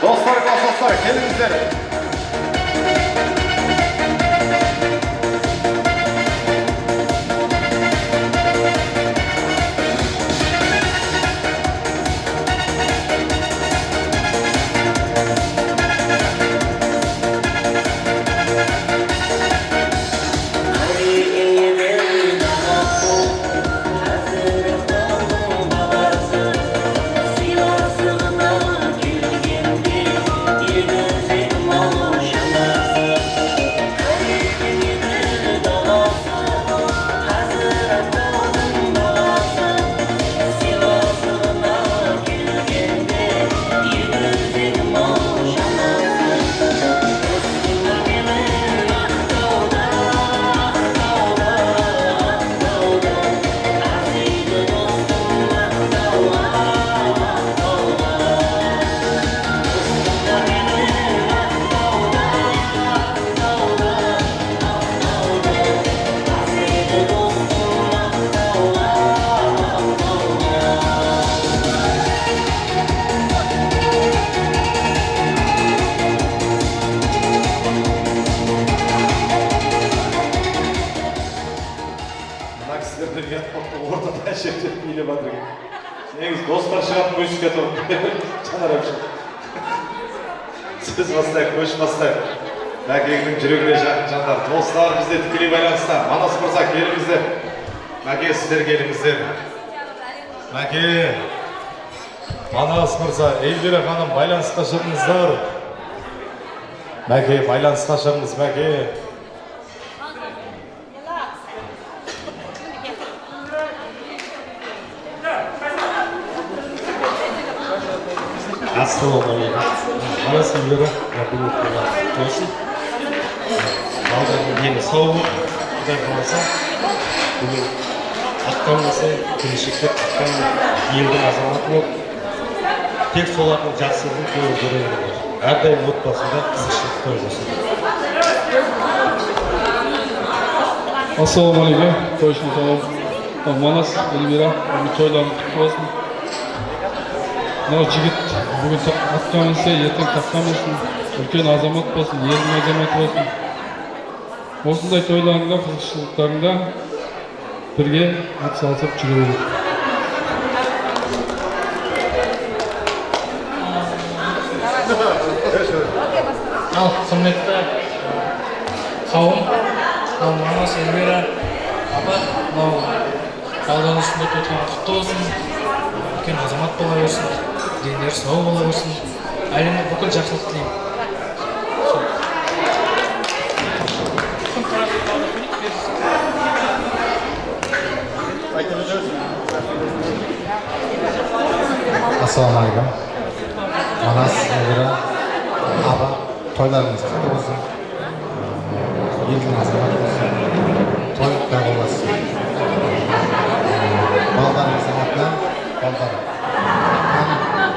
Dostlar, klaslar, kendinizler. Silah sığınağı gülgen bir, yedi Құдай шектеп билеп жатыр екен. Негізі достар шығатын көшіске тұрып жанар әпші. Сөз бастайық, көш бастайық. Мәкеңнің жүрегіне жақын жандар. Достар бізде тікелей байланыста. Манас мырза келіңіздер. Мәке сіздер келіңіздер. Мәке. Манас мырза, Эльвира ханым байланысқа шығыңыздар. Мәке, байланысқа шығыңыз, Мәке. Ассалаумағалейкум. Манас Эльвира, бүгін болсын. Балдардың дені сау болып, Құдай қаласа, бүгін атқан болса, келешекте атқан елдің азаматы болып, тек солардың жақсылығын көріп жүрген болар. Әрдайым отбасында қызықшылық той болсын. Ассалаумағалейкум. Тойшын сау. Манас Эльвира, тойларың құтты болсын. Мынау жігіт бүгін атқа мінсе, ертең таққа мінсін, үлкен азамат болсын, елдің азаматы болсын. Осындай тойларыңда, қызықшылықтарыңда бірге атсалысып жүре берейік. Ал құрметті қауым, Манас Эльвира апа, мынау балдан үстінде тойтқан құтты болсын, үлкен азамат бола берсін, дендері сау бола берсін, әлемге бүкіл жақсылық тілеймін. Ассалаумағалейкум. Манас Эльвира апа, тойларыңыз құтты болсын. Елдің азаматы болсын. Той құдай болсын. Балдарыңыздың атынан балдар.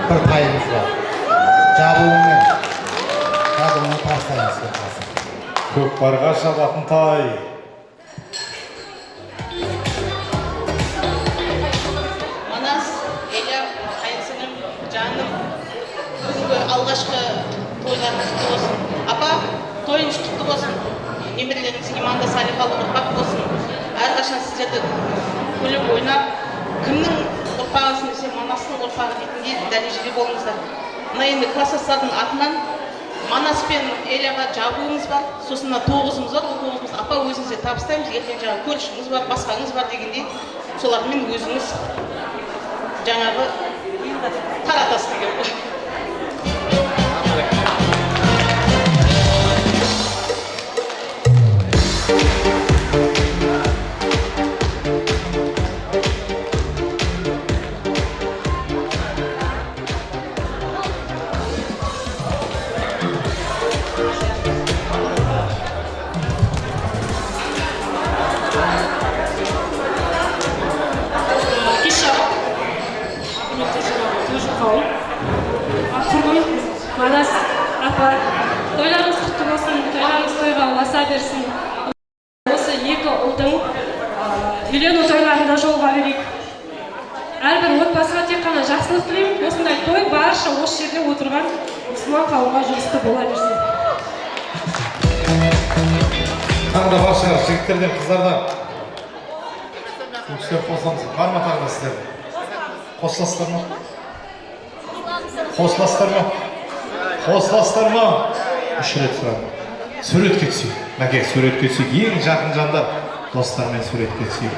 Bir tayımız var. Жабуымен жазуын тастаймыз деп қалсын. Көкпарға шабатын тай. Манас, Эля, қайынсіңім, жаным, бүгінгі алғашқы тойларыңыз құтты болсын. Апа, тойыңыз құтты болсын. Немерелеріңіз иманды салихалы ұрпақ болсын. Әрқашан сіздерді күліп ойнап, кімнің ұрпағысың десе, Манастың ұрпағы дейтіндей дәрежеде болыңыздар. Мына енді классастардың атынан Манас пен Эляға жабуымыз бар, сосын 9-ымыз бар, ол 9-ымыз апа өзіңізге табыстаймыз, ертең жаңағы көршіңіз бар, басқаңыз бар дегендей, солармен өзіңіз жаңағы таратасыз деген ғой. Манас апа, тойларыңыз құтты болсын, тойларыңыз тойға ұласа берсін. Осы екі ұлдың үйлену тойларында жолға берейік. Әрбір отбасыға тек қана жақсылық тілеймін. Осындай той барша осы жерде отырған мұсылман қауымға жұмысты бола берсін. Тағы да бар шығар, жігіттерден, қыздардан. Өкістер қосыламыз. Бар ма тағы да сіздер? Қосыласыздар ма? Қосыласыздар ма? Қосыласыздар ма? Үш рет сұрады. Суретке түсейік. Мәке, суретке түсейік. Ең жақын жандар достармен суретке түсейік.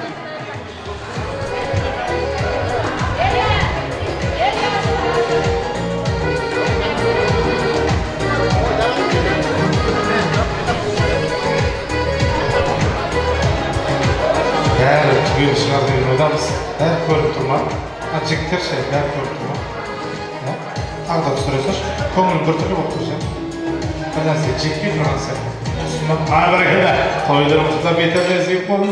Бәрі түгел шығар деген ойдамыз. Бәрі көріп тұр ма? Жігіттер ше, бәрі көріп тұр ма? Тағы да түсіресіз, көңілім біртүрлі болып тұр ше. Бір нәрсе жекпей тұрған сияқты. Бәрекелді, тойларымызда бетерлесек болу.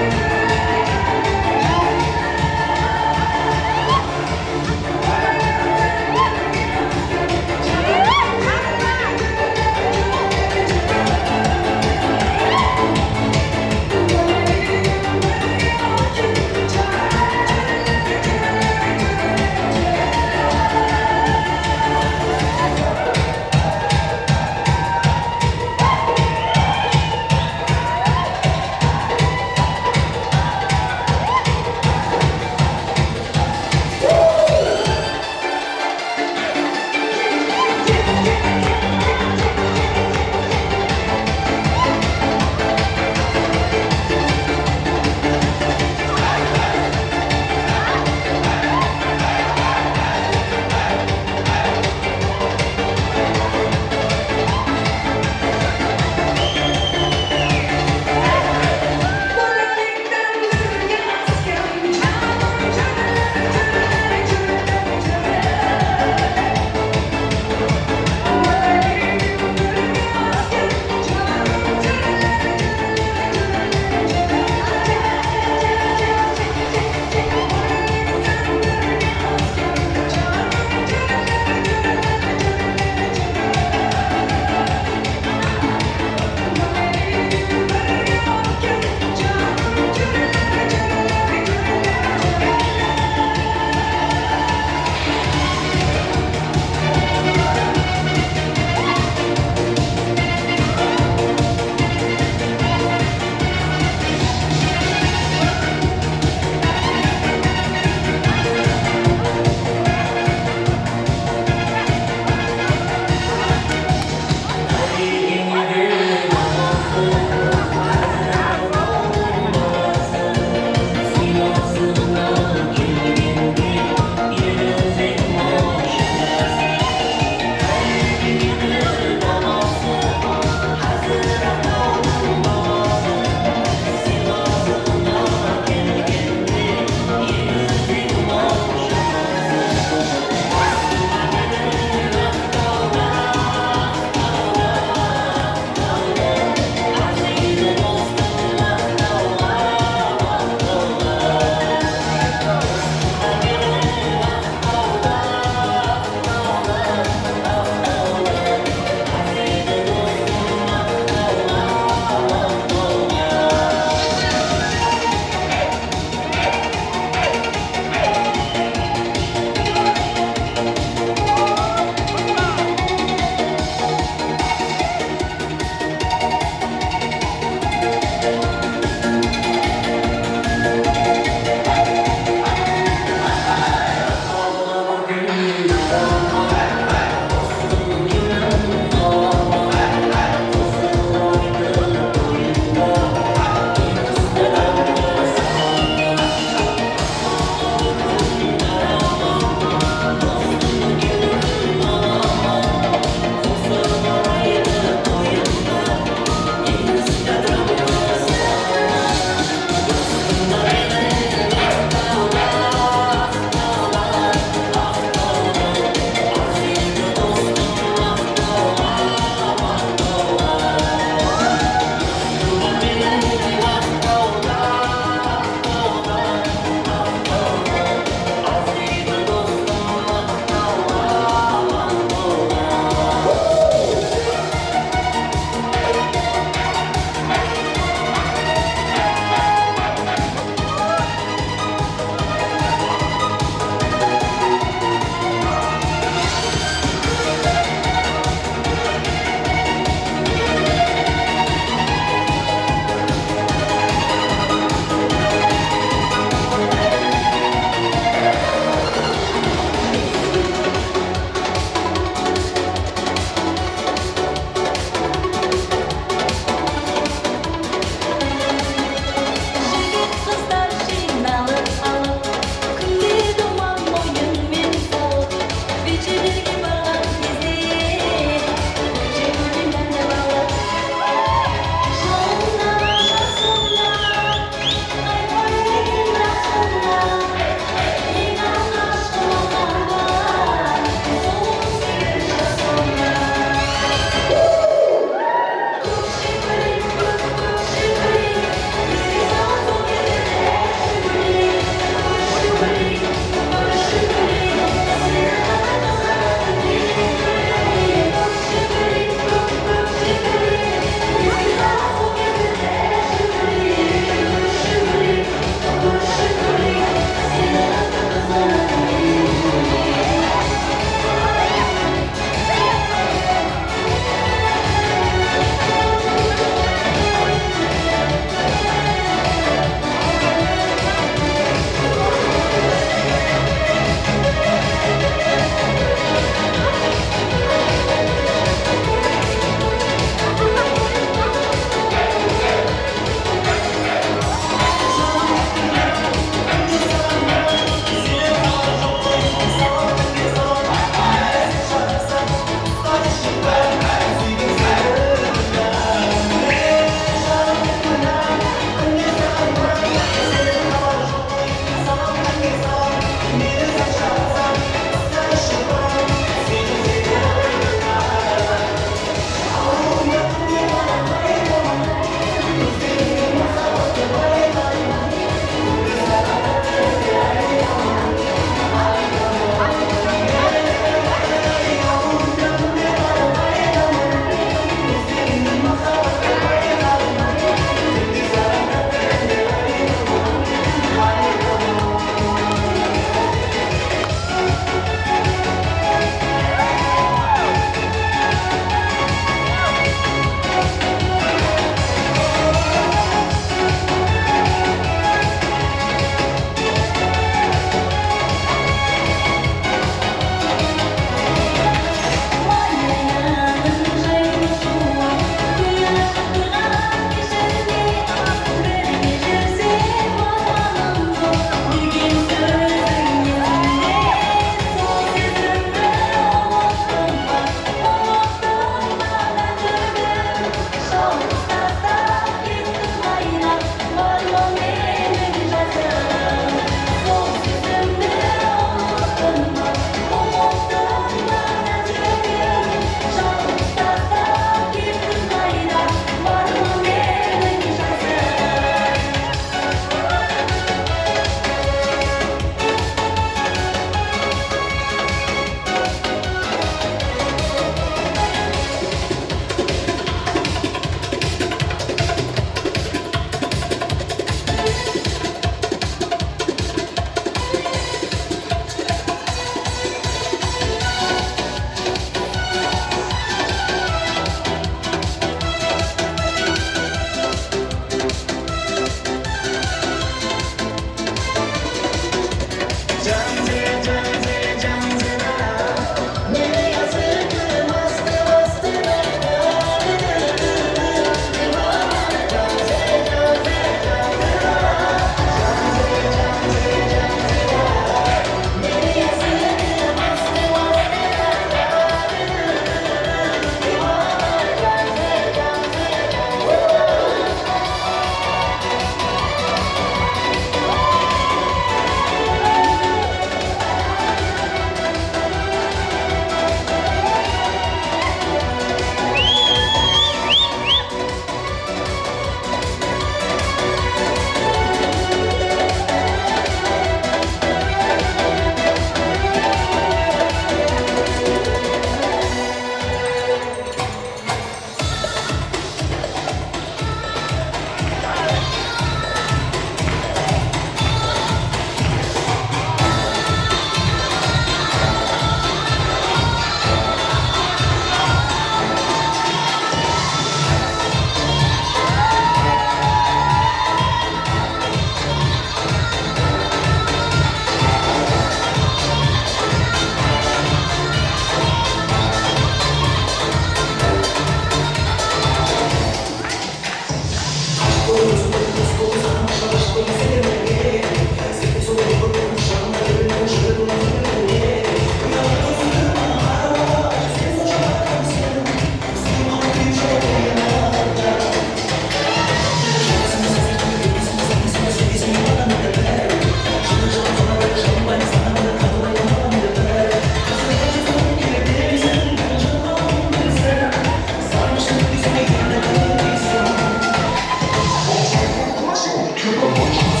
Triple motion.